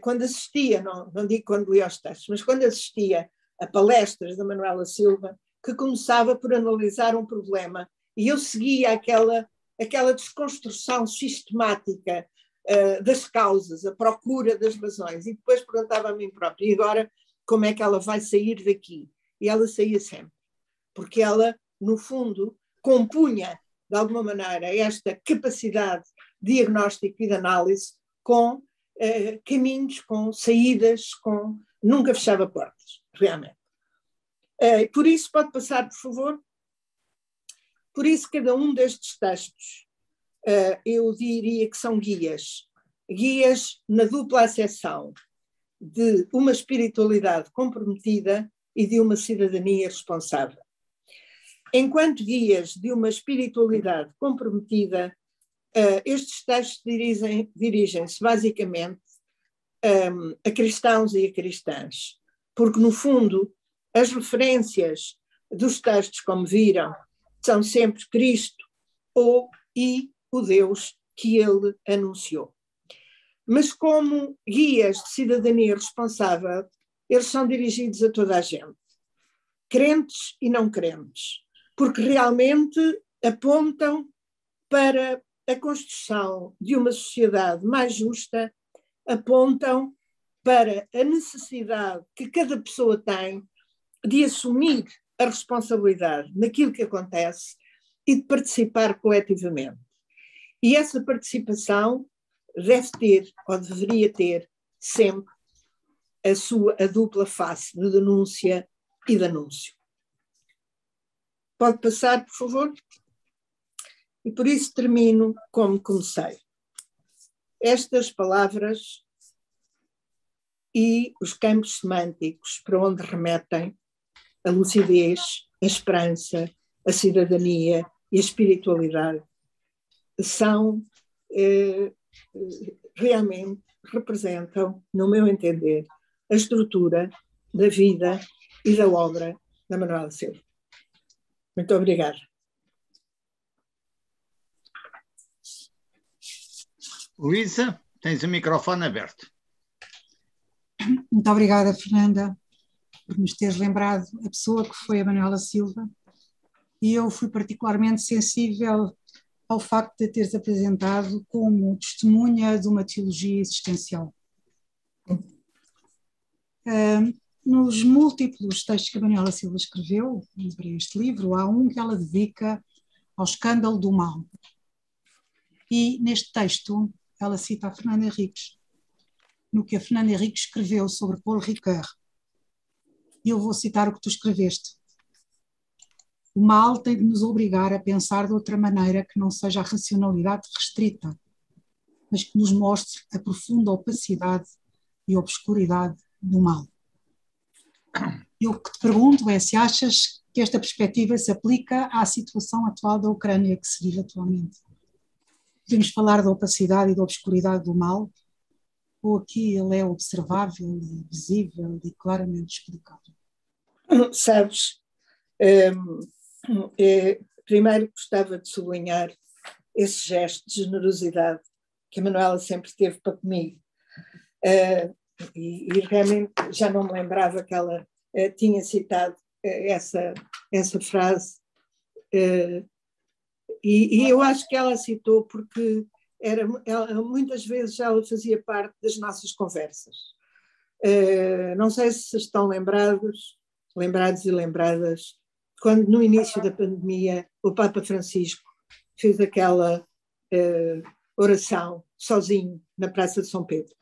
quando assistia, não digo quando lia os textos, mas quando assistia a palestras da Manuela Silva, que começava por analisar um problema, e eu seguia aquela desconstrução sistemática das causas, a procura das razões, e depois perguntava a mim própria, e agora como é que ela vai sair daqui? E ela saía sempre, porque ela, no fundo, compunha, de alguma maneira, esta capacidade de diagnóstico e de análise com caminhos, com saídas, nunca fechava portas, realmente. Por isso, pode passar, por favor? Por isso, cada um destes textos, eu diria que são guias na dupla acessão de uma espiritualidade comprometida e de uma cidadania responsável. Enquanto guias de uma espiritualidade comprometida, estes textos dirigem-se basicamente a cristãos e a cristãs, porque, no fundo, as referências dos textos, como viram, são sempre Cristo e o Deus que ele anunciou. Mas como guias de cidadania responsável, eles são dirigidos a toda a gente, crentes e não crentes, porque realmente apontam para a construção de uma sociedade mais justa, apontam para a necessidade que cada pessoa tem de assumir a responsabilidade naquilo que acontece e de participar coletivamente. E essa participação deve ter, ou deveria ter, sempre a dupla face de denúncia e de anúncio. Pode passar, por favor? E por isso termino como comecei. Estas palavras e os campos semânticos para onde remetem a lucidez, a esperança, a cidadania e a espiritualidade são, realmente representam, no meu entender, a estrutura da vida e da obra da Manuela Silva. Muito obrigada. Luísa, tens o microfone aberto. Muito obrigada, Fernanda, por nos teres lembrado a pessoa que foi a Manuela Silva, e eu fui particularmente sensível ao facto de teres apresentado como testemunha de uma teologia existencial. nos múltiplos textos que a Manuela Silva escreveu para este livro, há um que ela dedica ao escândalo do mal. E neste texto ela cita a Fernanda Henriques, no que a Fernanda Henriques escreveu sobre Paul Ricoeur. E eu vou citar o que tu escreveste. O mal tem de nos obrigar a pensar de outra maneira que não seja a racionalidade restrita, mas que nos mostre a profunda opacidade e obscuridade do mal. E o que te pergunto é se achas que esta perspectiva se aplica à situação atual da Ucrânia que se vive atualmente. Podemos falar da opacidade e da obscuridade do mal, ou aqui ele é observável e visível e claramente explicável? Sabes, primeiro gostava de sublinhar esse gesto de generosidade que a Manuela sempre teve para comigo. E realmente já não me lembrava que ela tinha citado essa frase. E eu acho que ela citou porque muitas vezes ela fazia parte das nossas conversas. Não sei se estão lembrados e lembradas, quando no início da pandemia o Papa Francisco fez aquela oração sozinho na Praça de São Pedro.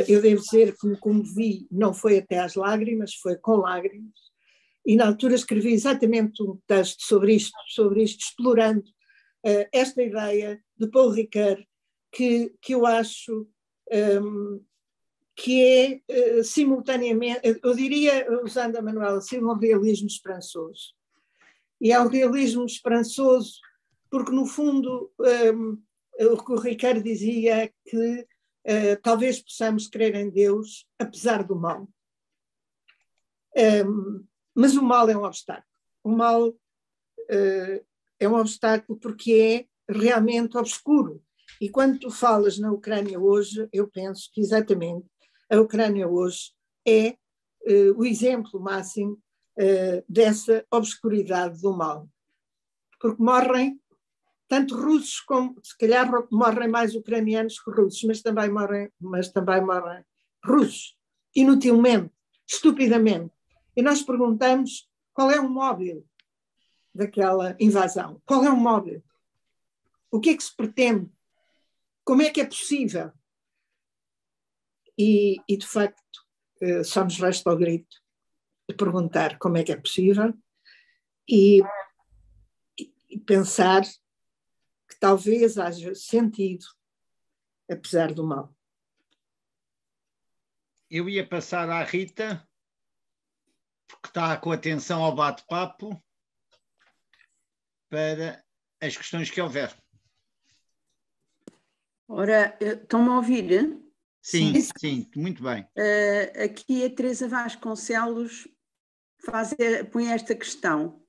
Eu devo dizer que me comovi, não foi até às lágrimas, foi com lágrimas, e na altura escrevi exatamente um texto sobre isto, explorando esta ideia de Paul Ricoeur, que eu acho que é simultaneamente, eu diria, usando a Manuela Silva, um realismo esperançoso. E é um realismo esperançoso porque, no fundo, o que o Ricoeur dizia que talvez possamos crer em Deus, apesar do mal. Mas o mal é um obstáculo. O mal é um obstáculo porque é realmente obscuro. E quando tu falas na Ucrânia hoje, eu penso que exatamente a Ucrânia hoje é o exemplo máximo dessa obscuridade do mal. Porque morrem tanto russos como, se calhar morrem mais ucranianos que russos, mas também morrem russos, inutilmente, estupidamente. E nós perguntamos qual é o móvel daquela invasão, qual é o móvel? O que é que se pretende? Como é que é possível? E de facto, só nos resta o grito de perguntar como é que é possível e pensar que talvez haja sentido, apesar do mal. Eu ia passar à Rita, porque está com atenção ao bate-papo, para as questões que houver. Ora, estão-me a ouvir? Sim, sim, muito bem. Aqui a Teresa Vasconcelos põe esta questão.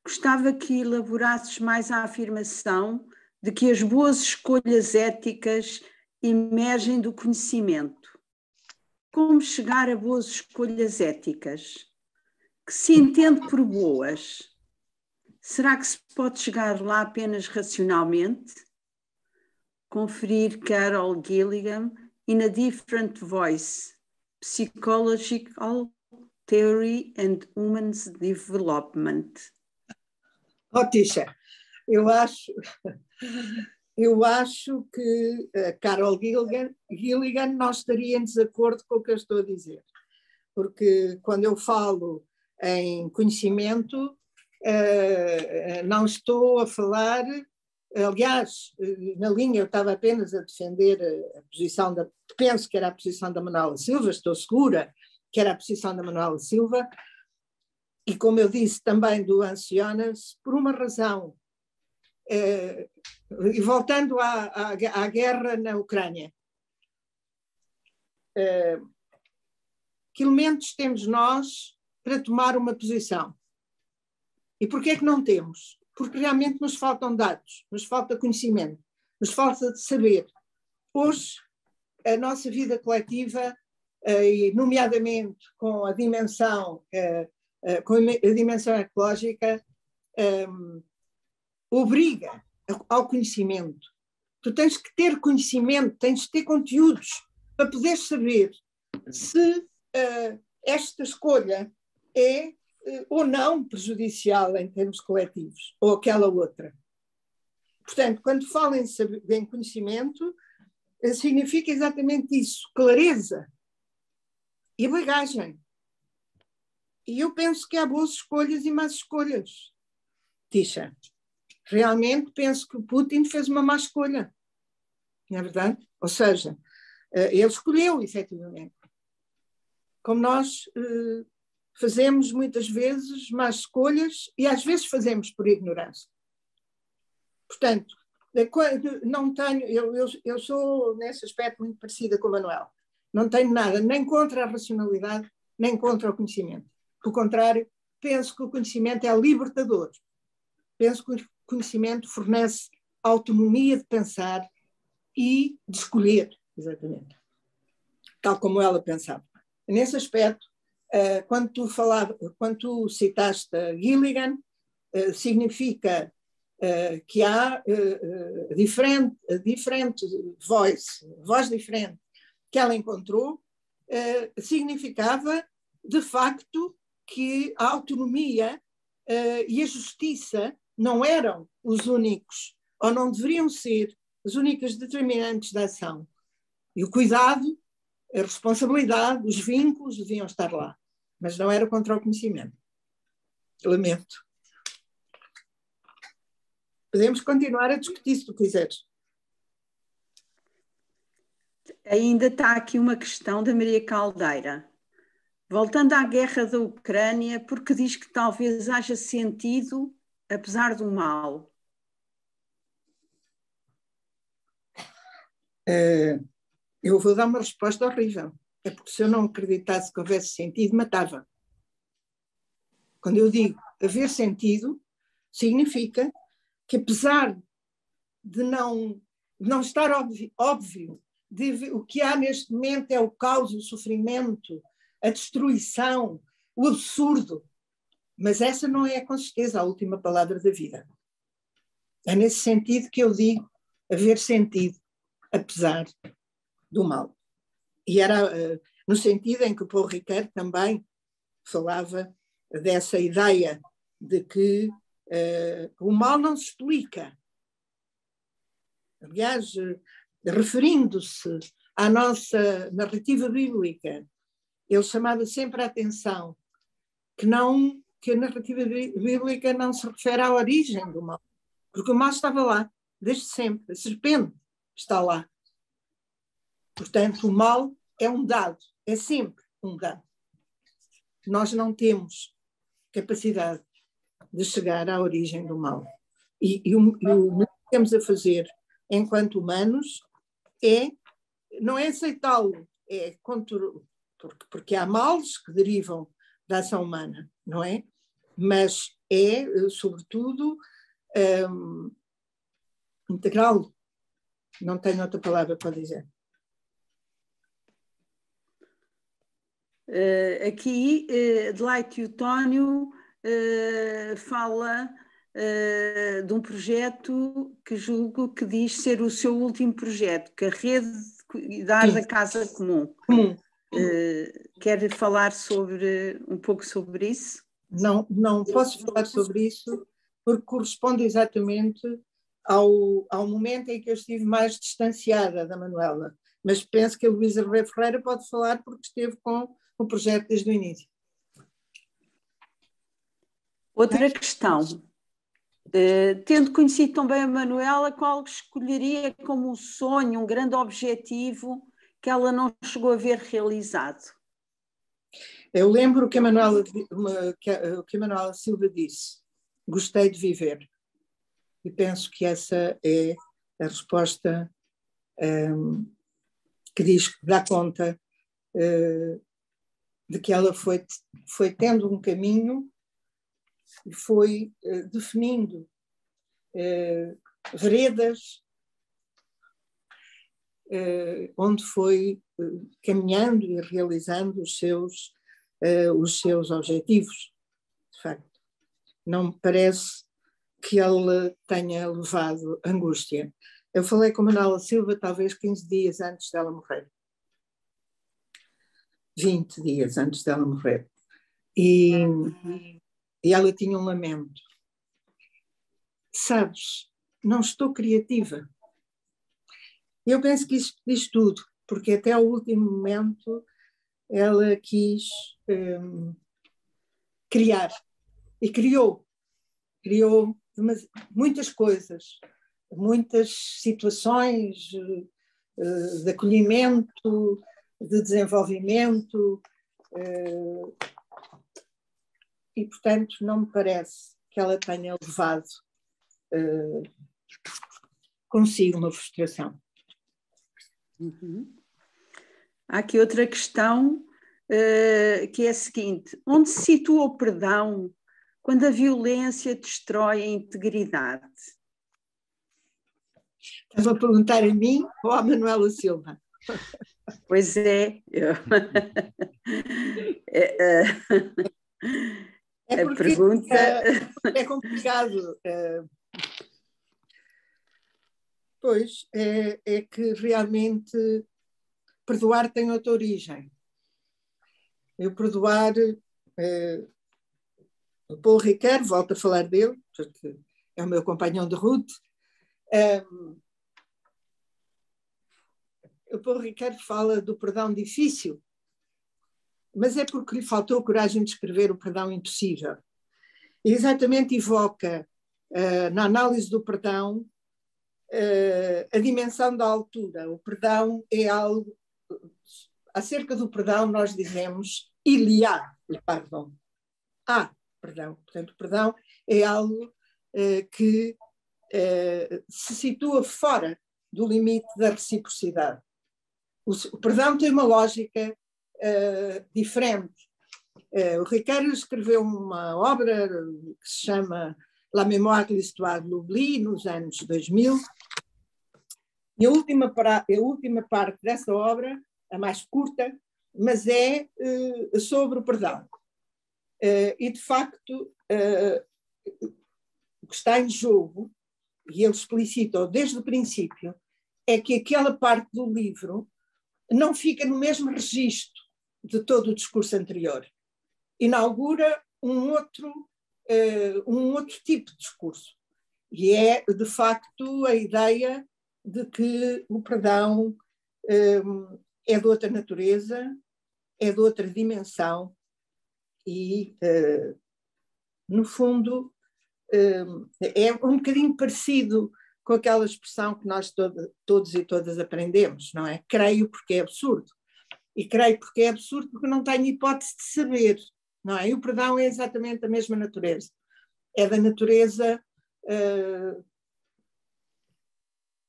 Gostava que elaborasses mais a afirmação de que as boas escolhas éticas emergem do conhecimento. Como chegar a boas escolhas éticas? Que se entende por boas? Será que se pode chegar lá apenas racionalmente? Conferir Carol Gilligan in a Different Voice, Psychological Theory and Human Development. Tisha, eu acho que Carol Gilligan não estaria em desacordo com o que eu estou a dizer, porque quando eu falo em conhecimento, não estou a falar, aliás, na linha eu estava apenas a defender a posição penso que era a posição da Manuela Silva, estou segura que era a posição da Manuela Silva, e como eu disse também do Ancionas, por uma razão. E voltando à guerra na Ucrânia, que elementos temos nós para tomar uma posição? E porquê é que não temos? Porque realmente nos faltam dados, nos falta conhecimento, nos falta de saber. Hoje, a nossa vida coletiva, e nomeadamente com a dimensão ecológica, obriga ao conhecimento. Tu tens que ter conhecimento, tens que ter conteúdos para poder saber se esta escolha é ou não prejudicial em termos coletivos, ou aquela outra. Portanto, quando falo em conhecimento, significa exatamente isso, clareza e bagagem. E eu penso que há boas escolhas e más escolhas, Tisha. Realmente penso que o Putin fez uma má escolha, não é verdade? Ou seja, ele escolheu, efetivamente. Como nós fazemos muitas vezes más escolhas e às vezes fazemos por ignorância. Portanto, não tenho, eu sou nesse aspecto muito parecida com o Manuel. Não tenho nada nem contra a racionalidade, nem contra o conhecimento. Pelo contrário, penso que o conhecimento é libertador. Penso que o conhecimento fornece autonomia de pensar e de escolher, exatamente. Tal como ela pensava. Nesse aspecto, quando tu citaste a Gilligan, significa que há diferente voz diferente que ela encontrou, significava, de facto, que a autonomia e a justiça não eram os únicos, ou não deveriam ser, as únicas determinantes da ação. E o cuidado, a responsabilidade, os vínculos deviam estar lá, mas não era contra o conhecimento. Lamento. Podemos continuar a discutir se tu quiseres. Ainda está aqui uma questão da Maria Caldeira. Voltando à guerra da Ucrânia, porque diz que talvez haja sentido, apesar do mal. Eu vou dar uma resposta horrível. É porque se eu não acreditasse que houvesse sentido, matava. Quando eu digo haver sentido, significa que apesar de não estar óbvio o que há neste momento é o caos, o sofrimento, a destruição, o absurdo, mas essa não é com certeza a última palavra da vida. É nesse sentido que eu digo haver sentido, apesar do mal. E era no sentido em que o Paul Ricoeur também falava dessa ideia de que o mal não se explica. Aliás, referindo-se à nossa narrativa bíblica, ele chamava sempre a atenção que a narrativa bíblica não se refere à origem do mal, porque o mal estava lá, desde sempre. A serpente está lá. Portanto, o mal é um dado, é sempre um dado. Nós não temos capacidade de chegar à origem do mal. E o que temos a fazer enquanto humanos não é aceitá-lo, porque há males que derivam da ação humana, não é? Mas sobretudo, integrá-lo. Não tenho outra palavra para dizer. Aqui, Adelaide Eutónio fala de um projeto que julgo que diz ser o seu último projeto, que é a Rede de Cuidar da Casa Comum. Quer falar um pouco sobre isso? Não posso falar sobre isso porque corresponde exatamente ao momento em que eu estive mais distanciada da Manuela, mas penso que a Luísa Ribeiro Ferreira pode falar porque esteve com o projeto desde o início. Outra questão. Tendo conhecido também a Manuela, qual escolheria como um sonho, um grande objetivo que ela não chegou a ver realizado? Eu lembro que a Manuela Silva disse: gostei de viver. E penso que essa é a resposta que dá conta de que ela foi tendo um caminho e foi definindo veredas onde foi caminhando e realizando os seus objetivos. De facto, não me parece que ele tenha levado angústia. Eu falei com a Manuela Silva talvez 15 dias antes dela morrer. 20 dias antes dela morrer. E ela tinha um lamento. Sabes, não estou criativa. Eu penso que isso diz tudo, porque até ao último momento ela quis criar. E criou muitas coisas, muitas situações de acolhimento, de desenvolvimento, e, portanto, não me parece que ela tenha levado consigo uma frustração. Uhum. Há aqui outra questão que é a seguinte: onde se situa o perdão quando a violência destrói a integridade? Estava a perguntar a mim ou à Manuela Silva? Pois é. É porque a pergunta... é complicado. Pois, é que realmente perdoar tem outra origem. Eu perdoar... o Paul Ricoeur, volto a falar dele, porque é o meu companhão de ruta. O Paul Ricoeur fala do perdão difícil, mas é porque lhe faltou coragem de escrever o perdão impossível. E exatamente evoca, na análise do perdão, a dimensão da altura. O perdão é algo... Acerca do perdão nós dizemos il y a le pardon. Perdão. Portanto, o perdão é algo que se situa fora do limite da reciprocidade. O perdão tem uma lógica diferente. O Ricoeur escreveu uma obra que se chama La mémoire de l'histoire de l'oubli, nos anos 2000, e a última parte dessa obra, a mais curta, mas é sobre o perdão. E, de facto, o que está em jogo, e ele explicita desde o princípio, é que aquela parte do livro não fica no mesmo registro de todo o discurso anterior. Inaugura um outro tipo de discurso. E é, de facto, a ideia de que o perdão é de outra natureza, é de outra dimensão e, no fundo, é um bocadinho parecido com aquela expressão que nós todos e todas aprendemos, não é? Creio porque é absurdo. E creio porque é absurdo porque não tenho hipótese de saber, não é? E o perdão é exatamente a mesma natureza. É da natureza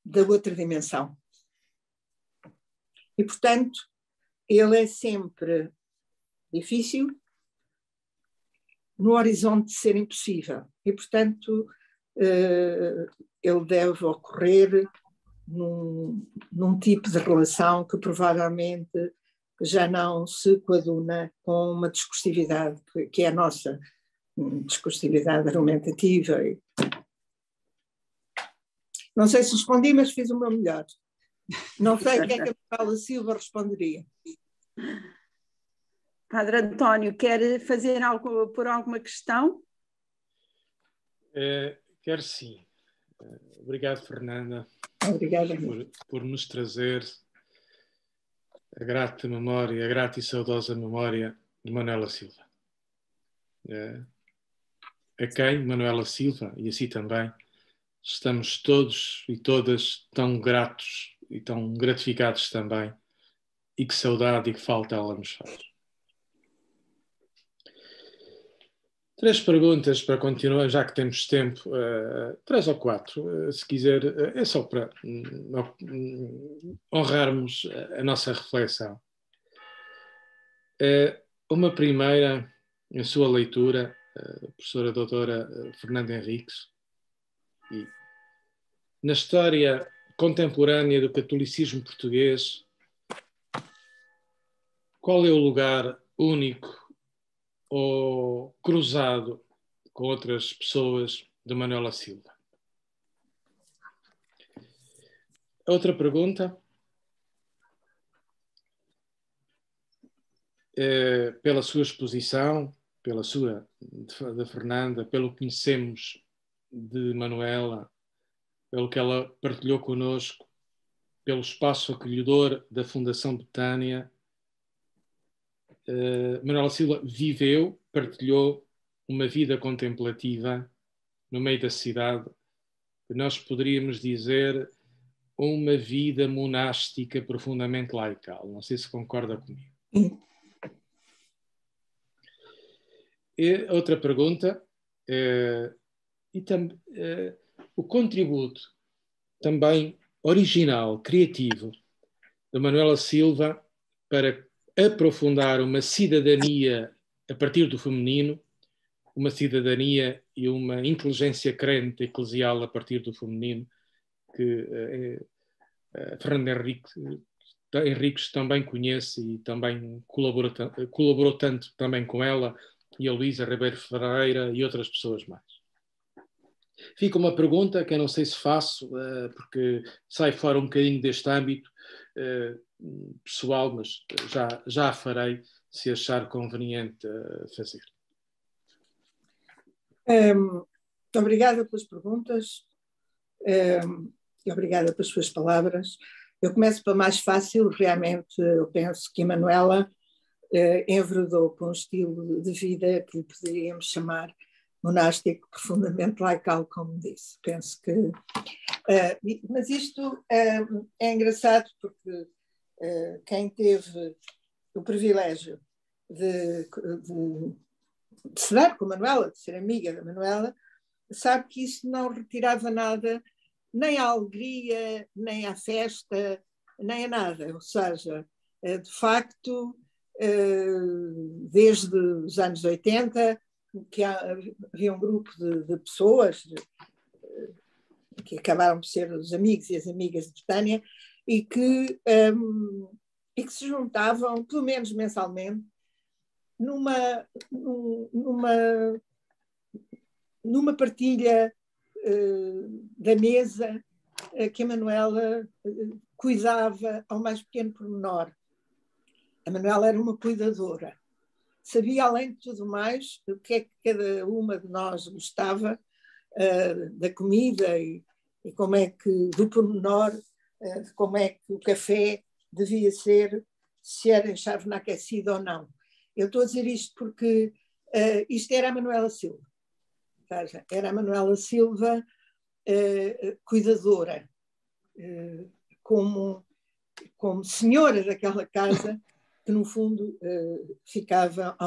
da outra dimensão. E, portanto, ele é sempre difícil no horizonte de ser impossível. E, portanto, ele deve ocorrer num tipo de relação que provavelmente já não se coaduna com uma discursividade que é a nossa discursividade argumentativa. Não sei se respondi, mas fiz o meu melhor. Não sei o que é que a Paula Silva responderia. Padre António, quer fazer por alguma questão? Quero sim. Obrigado, Fernanda. Obrigada. Por nos trazer a grata memória, a grata e saudosa memória de Manuela Silva. A quem, Manuela Silva, e assim também, estamos todos e todas tão gratos e tão gratificados também, e que saudade e que falta ela nos faz. 3 perguntas para continuar, já que temos tempo, 3 ou 4, se quiser, é só para honrarmos a nossa reflexão. Uma primeira, em sua leitura, professora doutora Fernanda Henriques, e na história contemporânea do catolicismo português, qual é o lugar único ou cruzado com outras pessoas de Manuela Silva? Outra pergunta. pela sua exposição, pela sua, da Fernanda, pelo que conhecemos de Manuela, pelo que ela partilhou connosco, pelo espaço acolhedor da Fundação Betânia. Manuela Silva viveu, partilhou uma vida contemplativa no meio da cidade, que nós poderíamos dizer uma vida monástica profundamente laical. Não sei se concorda comigo. E outra pergunta, o contributo também original, criativo, da Manuela Silva para aprofundar uma cidadania a partir do feminino, uma cidadania e uma inteligência crente eclesial a partir do feminino, que Fernanda Henriques também conhece e também colaborou tanto também com ela, e a Luísa Ribeiro Ferreira e outras pessoas mais. Fica uma pergunta que eu não sei se faço, porque sai fora um bocadinho deste âmbito pessoal, mas já a farei se achar conveniente fazer. Obrigada pelas perguntas e obrigada pelas suas palavras. Eu começo pela mais fácil. Realmente eu penso que a Manuela enveredou por um estilo de vida que lhe poderíamos chamar monástico, profundamente laical, como disse. Penso que... mas isto é engraçado porque quem teve o privilégio de se dar com a Manuela, de ser amiga da Manuela, sabe que isso não retirava nada, nem à alegria, nem à festa, nem a nada. Ou seja, de facto, desde os anos 80, que havia um grupo de pessoas que acabaram por ser os amigos e as amigas de Betânia e que se juntavam, pelo menos mensalmente, numa partilha da mesa que a Manuela cuidava ao mais pequeno pormenor. A Manuela era uma cuidadora. Sabia, além de tudo mais, o que é que cada uma de nós gostava da comida e como é que, do pormenor, como é que o café devia ser, se era enxávenas aquecido ou não. Eu estou a dizer isto porque isto era a Manuela Silva. Era a Manuela Silva cuidadora, como senhora daquela casa, que no fundo ficava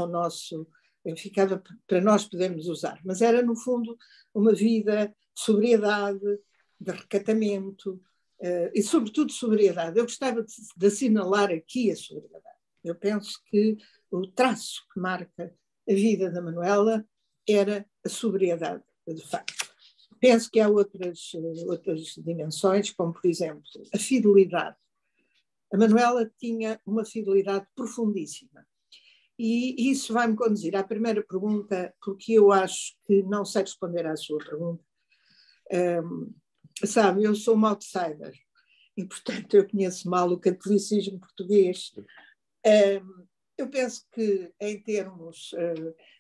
para nós podermos usar. Mas era no fundo uma vida de sobriedade, de recatamento e sobretudo sobriedade. Eu gostava de assinalar aqui a sobriedade. Eu penso que o traço que marca a vida da Manuela era a sobriedade, de facto. Penso que há outras dimensões, como, por exemplo, a fidelidade. A Manuela tinha uma fidelidade profundíssima. E isso vai-me conduzir à primeira pergunta, porque eu acho que não sei responder à sua pergunta. Sabe, eu sou uma outsider e, portanto, eu conheço mal o catolicismo português. Eu penso que, em termos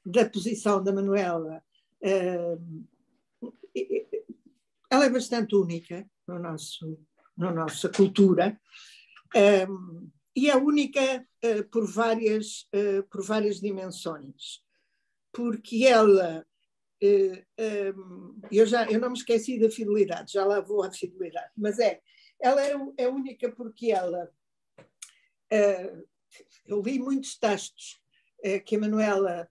da posição da Manuela, ela é bastante única na nossa cultura e é única por várias dimensões. Porque ela... eu não me esqueci da fidelidade, já lá vou à fidelidade, mas ela é única porque ela... eu li muitos textos que a Manuela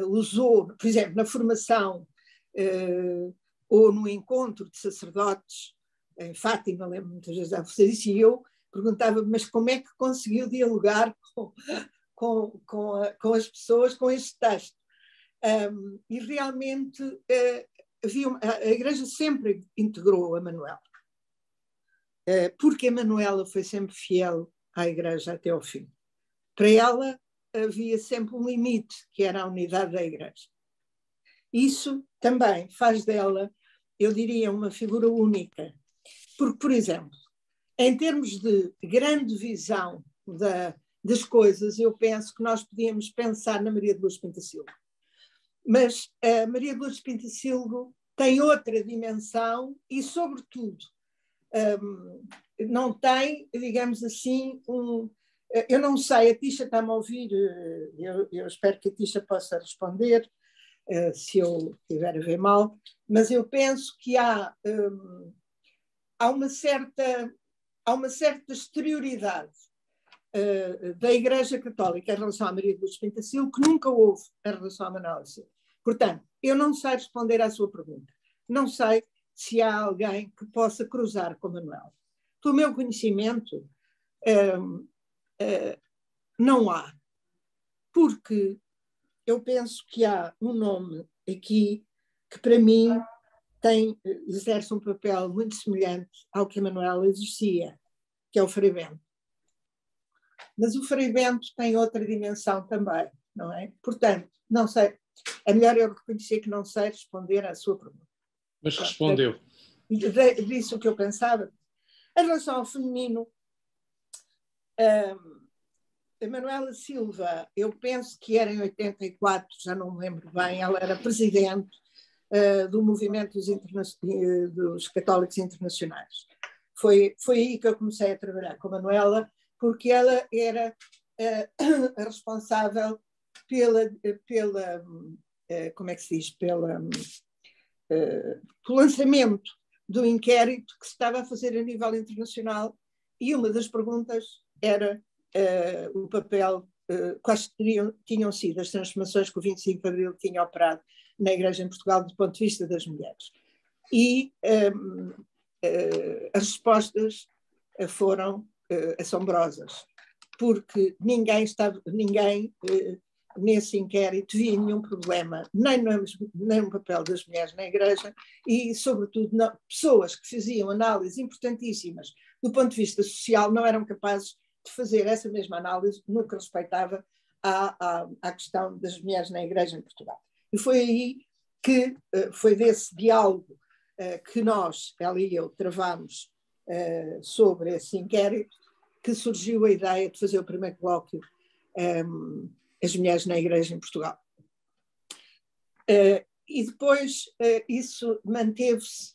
usou, por exemplo, na formação ou no encontro de sacerdotes em Fátima, lembro muitas vezes a você disse, e eu perguntava, mas como é que conseguiu dialogar com as pessoas com este texto? E realmente a Igreja sempre integrou a Manuela, porque a Manuela foi sempre fiel à Igreja até ao fim. Para ela havia sempre um limite, que era a unidade da Igreja. Isso também faz dela, eu diria, uma figura única. Porque, por exemplo, em termos de grande visão das coisas, eu penso que nós podíamos pensar na Maria de Lourdes Pintasilgo. Mas a Maria de Lourdes Pintasilgo tem outra dimensão e, sobretudo, não tem, digamos assim, eu não sei, a Tisha está-me a ouvir, eu espero que a Tisha possa responder, se eu estiver a ver mal, mas eu penso que há uma certa exterioridade da Igreja Católica em relação à Maria de Lourdes Pintasilgo que nunca houve em relação à Manuela Silva. Portanto, eu não sei responder à sua pergunta. Não sei se há alguém que possa cruzar com a Manuela. Do meu conhecimento, não há. Porque eu penso que há um nome aqui que, para mim, exerce um papel muito semelhante ao que a Manuela exercia, que é o Frei Bento. Mas o Frei Bento tem outra dimensão também, não é? Portanto, não sei, é melhor eu reconhecer que não sei responder à sua pergunta. Mas respondeu. Disse o que eu pensava. Em relação ao feminino, a Manuela Silva, eu penso que era em 84, já não me lembro bem, ela era presidente do movimento dos católicos internacionais. Foi aí que eu comecei a trabalhar com a Manuela, porque ela era a responsável pela como é que se diz, pelo lançamento do inquérito que se estava a fazer a nível internacional, e uma das perguntas era o papel, quais tinham sido as transformações que o 25 de Abril tinha operado na Igreja em Portugal do ponto de vista das mulheres. E as respostas foram assombrosas, porque ninguém nesse inquérito via nenhum problema, nem no papel das mulheres na Igreja e, sobretudo, pessoas que faziam análises importantíssimas do ponto de vista social não eram capazes de fazer essa mesma análise no que respeitava à questão das mulheres na Igreja em Portugal. E foi aí que foi desse diálogo que nós, ela e eu, travámos sobre esse inquérito, que surgiu a ideia de fazer o primeiro colóquio as mulheres na Igreja em Portugal. E depois isso manteve-se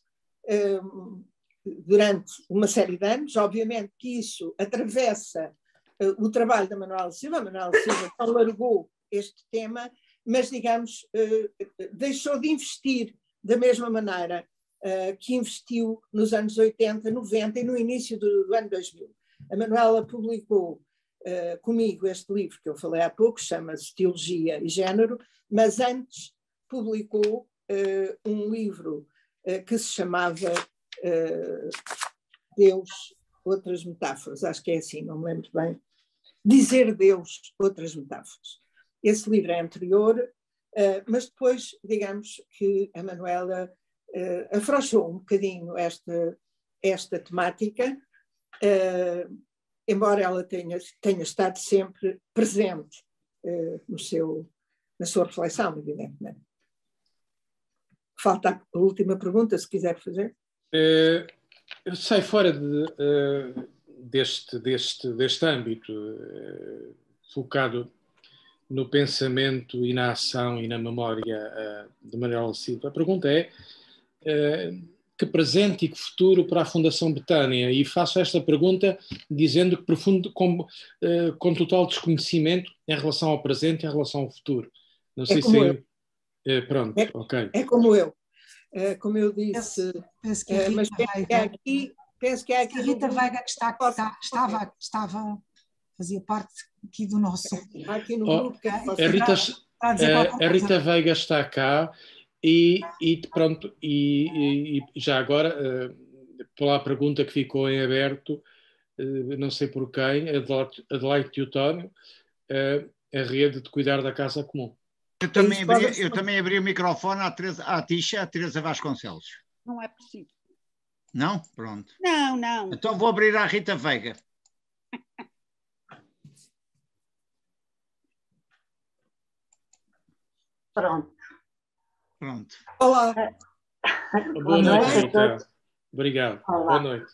durante uma série de anos. Obviamente que isso atravessa o trabalho da Manuela Silva. A Manuela Silva alargou este tema, mas, digamos, deixou de investir da mesma maneira que investiu nos anos 80, 90 e no início do ano 2000. A Manuela publicou comigo este livro que eu falei há pouco, chama-se Teologia e Género, mas antes publicou um livro que se chamava Deus, Outras Metáforas, acho que é assim, não me lembro bem, Dizer Deus, Outras Metáforas. Esse livro é anterior, mas depois, digamos que a Manuela afrouxou um bocadinho esta temática, embora ela tenha estado sempre presente na sua reflexão, evidentemente. Falta a última pergunta, se quiser fazer. Eu sei fora deste âmbito, focado no pensamento e na ação e na memória de Manuela Silva. A pergunta é que presente e que futuro para a Fundação Betânia? E faço esta pergunta dizendo que profundo, com total desconhecimento em relação ao presente e em relação ao futuro. Não sei se... pronto, ok. É como eu. Como eu disse... Penso que a Rita Veiga que fazia parte aqui do nosso... Aqui no grupo. A Rita Veiga está cá. E pronto, e já agora, pela pergunta que ficou em aberto, não sei por quem, Adelaide Teotónio, a rede de cuidar da casa comum. Eu também abri o microfone à Tisha, a Teresa Vasconcelos. Não é preciso. Não? Pronto. Não. Então vou abrir à Rita Veiga. Pronto. Olá. Boa noite, Rita. Obrigado. Olá. Boa noite.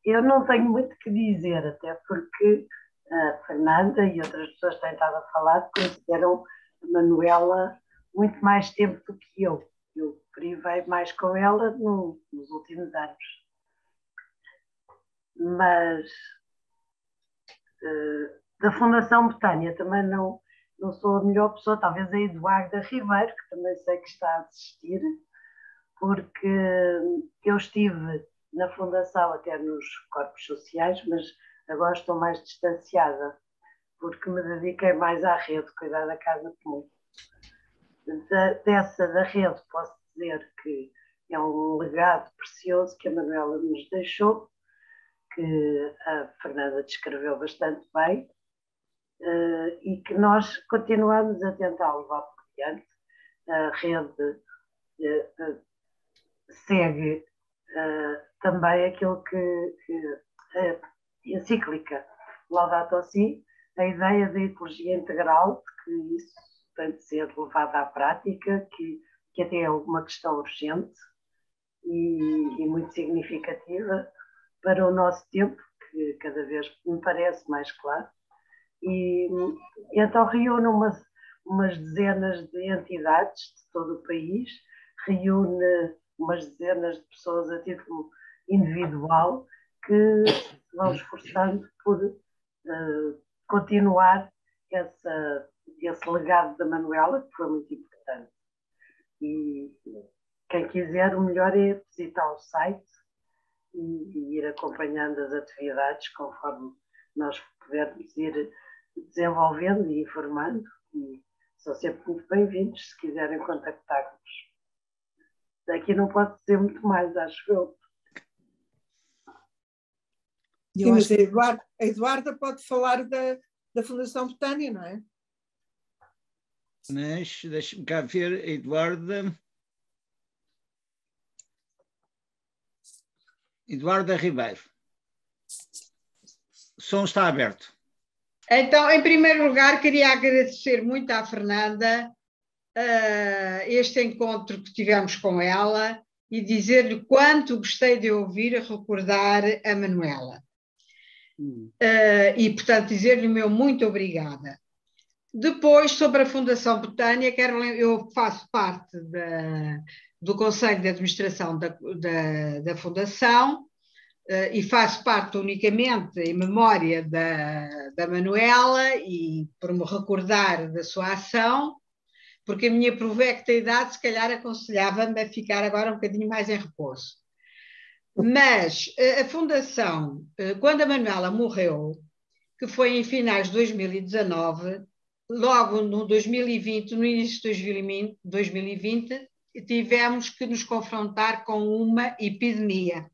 Eu não tenho muito que dizer, até porque a Fernanda e outras pessoas têm estado a falar, conheceram a Manuela muito mais tempo do que eu. Eu privei mais com ela nos últimos anos. Mas da Fundação Betânia também não sou a melhor pessoa, talvez a Eduarda Ribeiro, que também sei que está a assistir, porque eu estive na Fundação até nos corpos sociais, mas agora estou mais distanciada, porque me dediquei mais à rede, cuidar da casa comum. Da rede posso dizer que é um legado precioso que a Manuela nos deixou, que a Fernanda descreveu bastante bem, e que nós continuamos a tentar levar por diante. A rede segue também aquilo que a encíclica Laudato Si, a ideia da ecologia integral, de que isso tem de ser levado à prática, que até é uma questão urgente e muito significativa para o nosso tempo, que cada vez me parece mais claro. E então reúne umas dezenas de entidades de todo o país, reúne umas dezenas de pessoas a título individual que se vão esforçando por continuar esse legado da Manuela, que foi muito importante. E quem quiser, o melhor é visitar o site e ir acompanhando as atividades conforme nós pudermos ir desenvolvendo e informando, e são sempre muito bem-vindos se quiserem contactar-nos. Daqui não pode dizer muito mais, acho eu. Sim, mas a Eduarda pode falar da Fundação Betânia, não é? Mas deixa-me cá ver, Eduarda. Eduarda Ribeiro. O som está aberto. Então, em primeiro lugar, queria agradecer muito à Fernanda este encontro que tivemos com ela e dizer-lhe quanto gostei de ouvir recordar a Manuela. E, portanto, dizer-lhe o meu muito obrigada. Depois, sobre a Fundação Betânia, eu faço parte do Conselho de Administração da Fundação e faço parte unicamente em memória da Manuela e por me recordar da sua ação, porque a minha provecta idade, se calhar, aconselhava-me a ficar agora um bocadinho mais em repouso. Mas a Fundação, quando a Manuela morreu, que foi em finais de 2019, logo no 2020, no início de 2020, tivemos que nos confrontar com uma epidemia,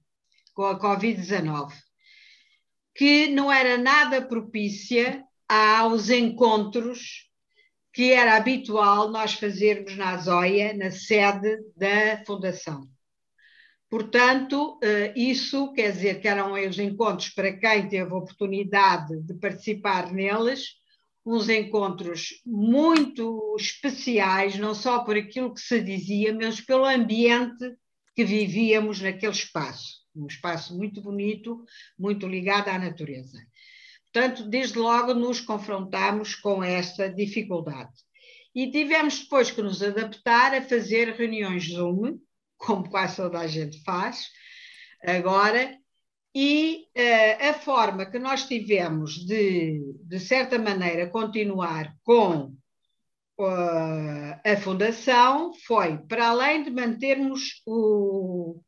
com a Covid-19, que não era nada propícia aos encontros que era habitual nós fazermos na Azóia, na sede da Fundação. Portanto, isso quer dizer que eram os encontros para quem teve a oportunidade de participar neles, uns encontros muito especiais, não só por aquilo que se dizia, mas pelo ambiente que vivíamos naquele espaço. Um espaço muito bonito, muito ligado à natureza. Portanto, desde logo nos confrontámos com esta dificuldade. E tivemos depois que nos adaptar a fazer reuniões Zoom, como quase toda a gente faz agora, e a forma que nós tivemos de certa maneira, continuar com a Fundação foi, para além de mantermos o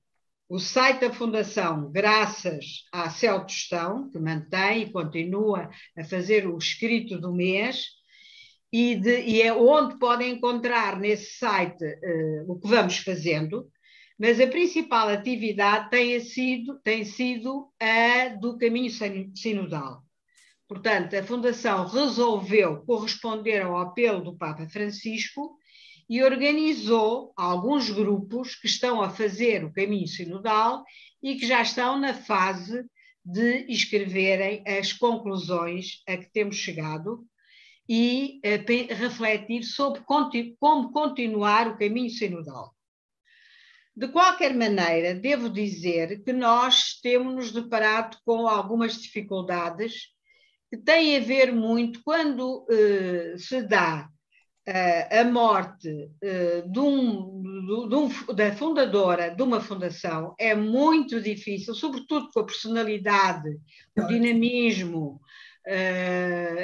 site da Fundação, graças à Celtostão, que mantém e continua a fazer o escrito do mês, e é onde podem encontrar nesse site o que vamos fazendo, mas a principal atividade tem sido a do caminho sinodal. Portanto, a Fundação resolveu corresponder ao apelo do Papa Francisco e organizou alguns grupos que estão a fazer o caminho sinodal e que já estão na fase de escreverem as conclusões a que temos chegado e refletir sobre como continuar o caminho sinodal. De qualquer maneira, devo dizer que nós temos nos deparado com algumas dificuldades que tem a ver muito quando se dá a morte da fundadora de uma fundação. É muito difícil, sobretudo com a personalidade, o dinamismo,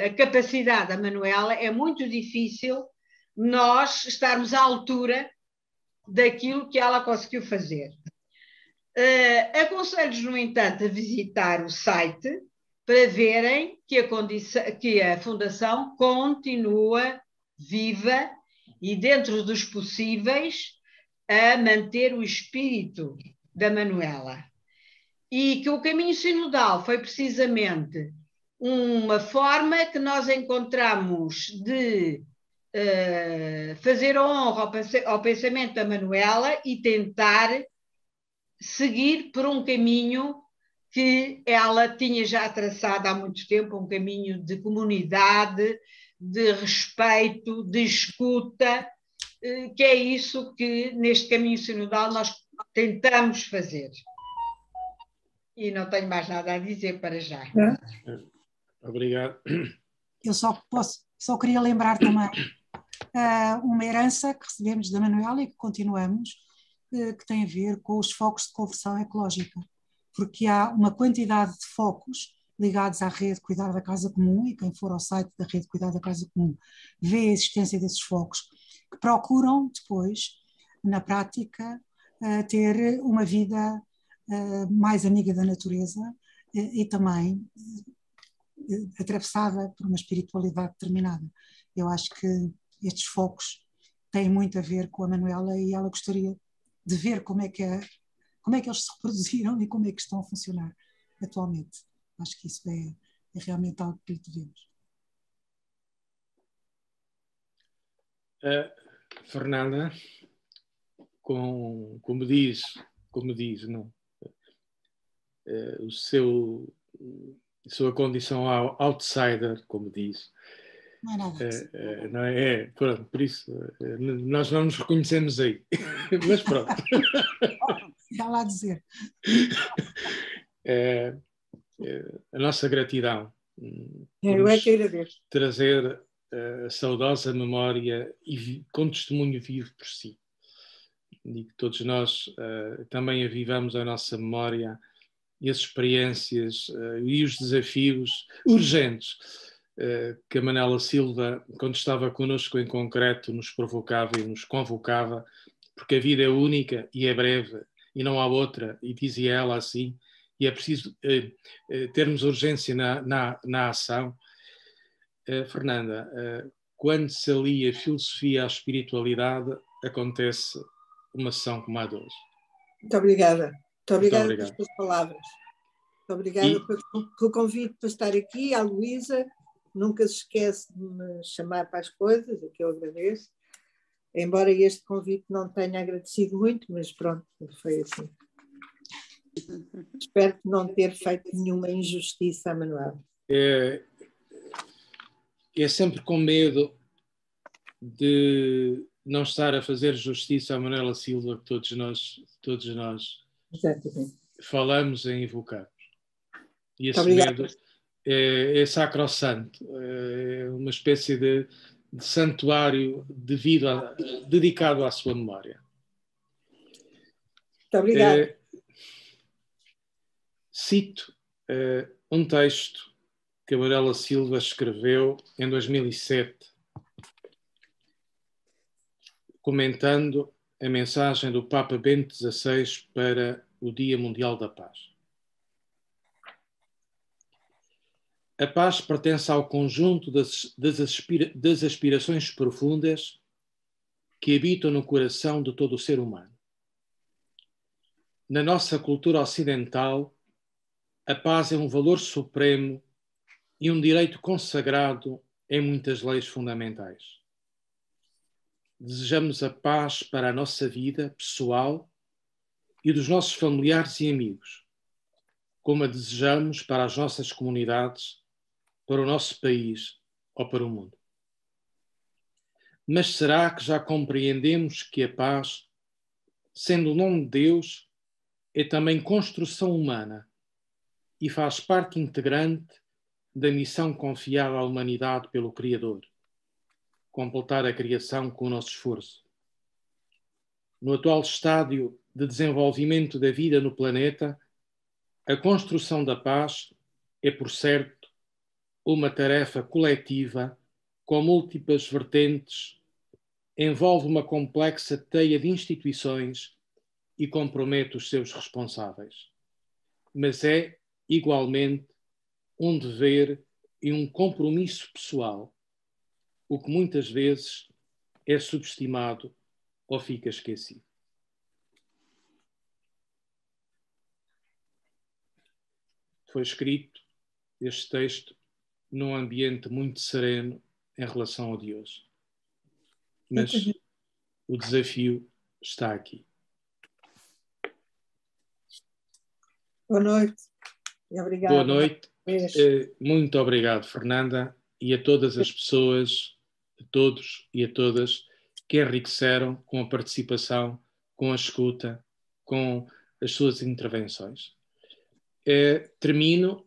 a capacidade da Manuela, é muito difícil nós estarmos à altura daquilo que ela conseguiu fazer. Aconselho-vos, no entanto, a visitar o site para verem que a Fundação continua viva e, dentro dos possíveis, a manter o espírito da Manuela. E que o caminho sinodal foi precisamente uma forma que nós encontramos de fazer honra ao pensamento da Manuela e tentar seguir por um caminho que ela tinha já traçado há muito tempo, um caminho de comunidade, de respeito, de escuta, que é isso que neste caminho sinodal nós tentamos fazer. E não tenho mais nada a dizer para já. Obrigado. Eu só queria lembrar também uma herança que recebemos da Manuela e que continuamos, que tem a ver com os focos de conversão ecológica, porque há uma quantidade de focos ligados à rede Cuidar da Casa Comum, e quem for ao site da rede Cuidar da Casa Comum vê a existência desses focos, que procuram depois, na prática, ter uma vida mais amiga da natureza e também atravessada por uma espiritualidade determinada. Eu acho que estes focos têm muito a ver com a Manuela e ela gostaria de ver como é que eles se reproduziram e como é que estão a funcionar atualmente. Acho que isso é realmente algo que lhe devemos. Fernanda, como diz, não? A sua condição outsider, como diz. Não é nada disso. Não é? Pronto, por isso nós não nos reconhecemos aí. Mas pronto. Dá lá a dizer. A nossa gratidão. Eu é que agradeço. Trazer a saudosa memória e com testemunho vivo por si. E que todos nós também avivamos a nossa memória e as experiências e os desafios urgentes que a Manuela Silva, quando estava connosco em concreto, nos provocava e nos convocava, porque a vida é única e é breve e não há outra, e dizia ela assim, e é preciso termos urgência na ação. Fernanda, quando se alia a filosofia à espiritualidade, acontece uma sessão como a de hoje. Muito obrigada. Muito obrigada obrigado. pelas suas palavras. Muito obrigada pelo convite para estar aqui. A Luísa nunca se esquece de me chamar para as coisas, o que eu agradeço. Embora este convite não tenha agradecido muito, mas pronto, foi assim. Espero não ter feito nenhuma injustiça à Manuela. É sempre com medo de não estar a fazer justiça à Manuela Silva que todos nós Exatamente. falamos em invocar. E esse medo é sacrossanto, é uma espécie de santuário dedicado à sua memória. Muito obrigada. Cito um texto que a Manuela Silva escreveu em 2007, comentando a mensagem do Papa Bento XVI para o Dia Mundial da Paz. A paz pertence ao conjunto das aspirações profundas que habitam no coração de todo o ser humano. Na nossa cultura ocidental, a paz é um valor supremo e um direito consagrado em muitas leis fundamentais. Desejamos a paz para a nossa vida pessoal e dos nossos familiares e amigos, como a desejamos para as nossas comunidades, para o nosso país ou para o mundo. Mas será que já compreendemos que a paz, sendo o nome de Deus, é também construção humana e faz parte integrante da missão confiada à humanidade pelo Criador: completar a criação com o nosso esforço. No atual estádio de desenvolvimento da vida no planeta, a construção da paz é, por certo, uma tarefa coletiva com múltiplas vertentes, envolve uma complexa teia de instituições e compromete os seus responsáveis. Mas é, igualmente, um dever e um compromisso pessoal, o que muitas vezes é subestimado ou fica esquecido. Foi escrito este texto num ambiente muito sereno em relação ao de hoje. Mas o desafio está aqui. Boa noite e obrigada. Boa noite. Muito obrigado, Fernanda, e a todas as pessoas, a todos e a todas que enriqueceram com a participação, com a escuta, com as suas intervenções. Termino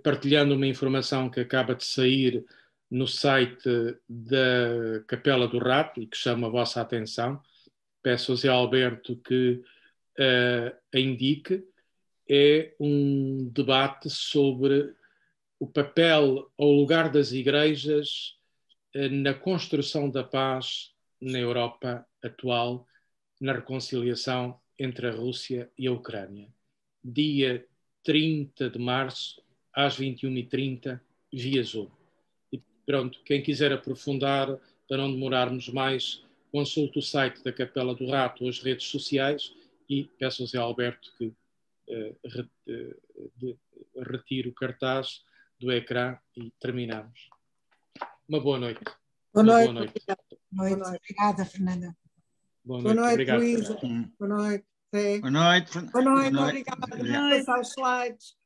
partilhando uma informação que acaba de sair no site da Capela do Rato e que chama a vossa atenção. Peço ao Zé Alberto que a indique. É um debate sobre o papel ou o lugar das igrejas na construção da paz na Europa atual, na reconciliação entre a Rússia e a Ucrânia. Dia 30 de março, às 21h30, via Zoom. E pronto, quem quiser aprofundar, para não demorarmos mais, consulte o site da Capela do Rato ou as redes sociais e peço ao Zé Alberto que retire o cartaz do ecrã e terminamos. Uma boa noite. Boa noite. Boa noite. Obrigada, Fernanda. Boa noite, obrigado, Luísa. Boa noite. Boa noite. Boa noite, obrigada por passar os slides.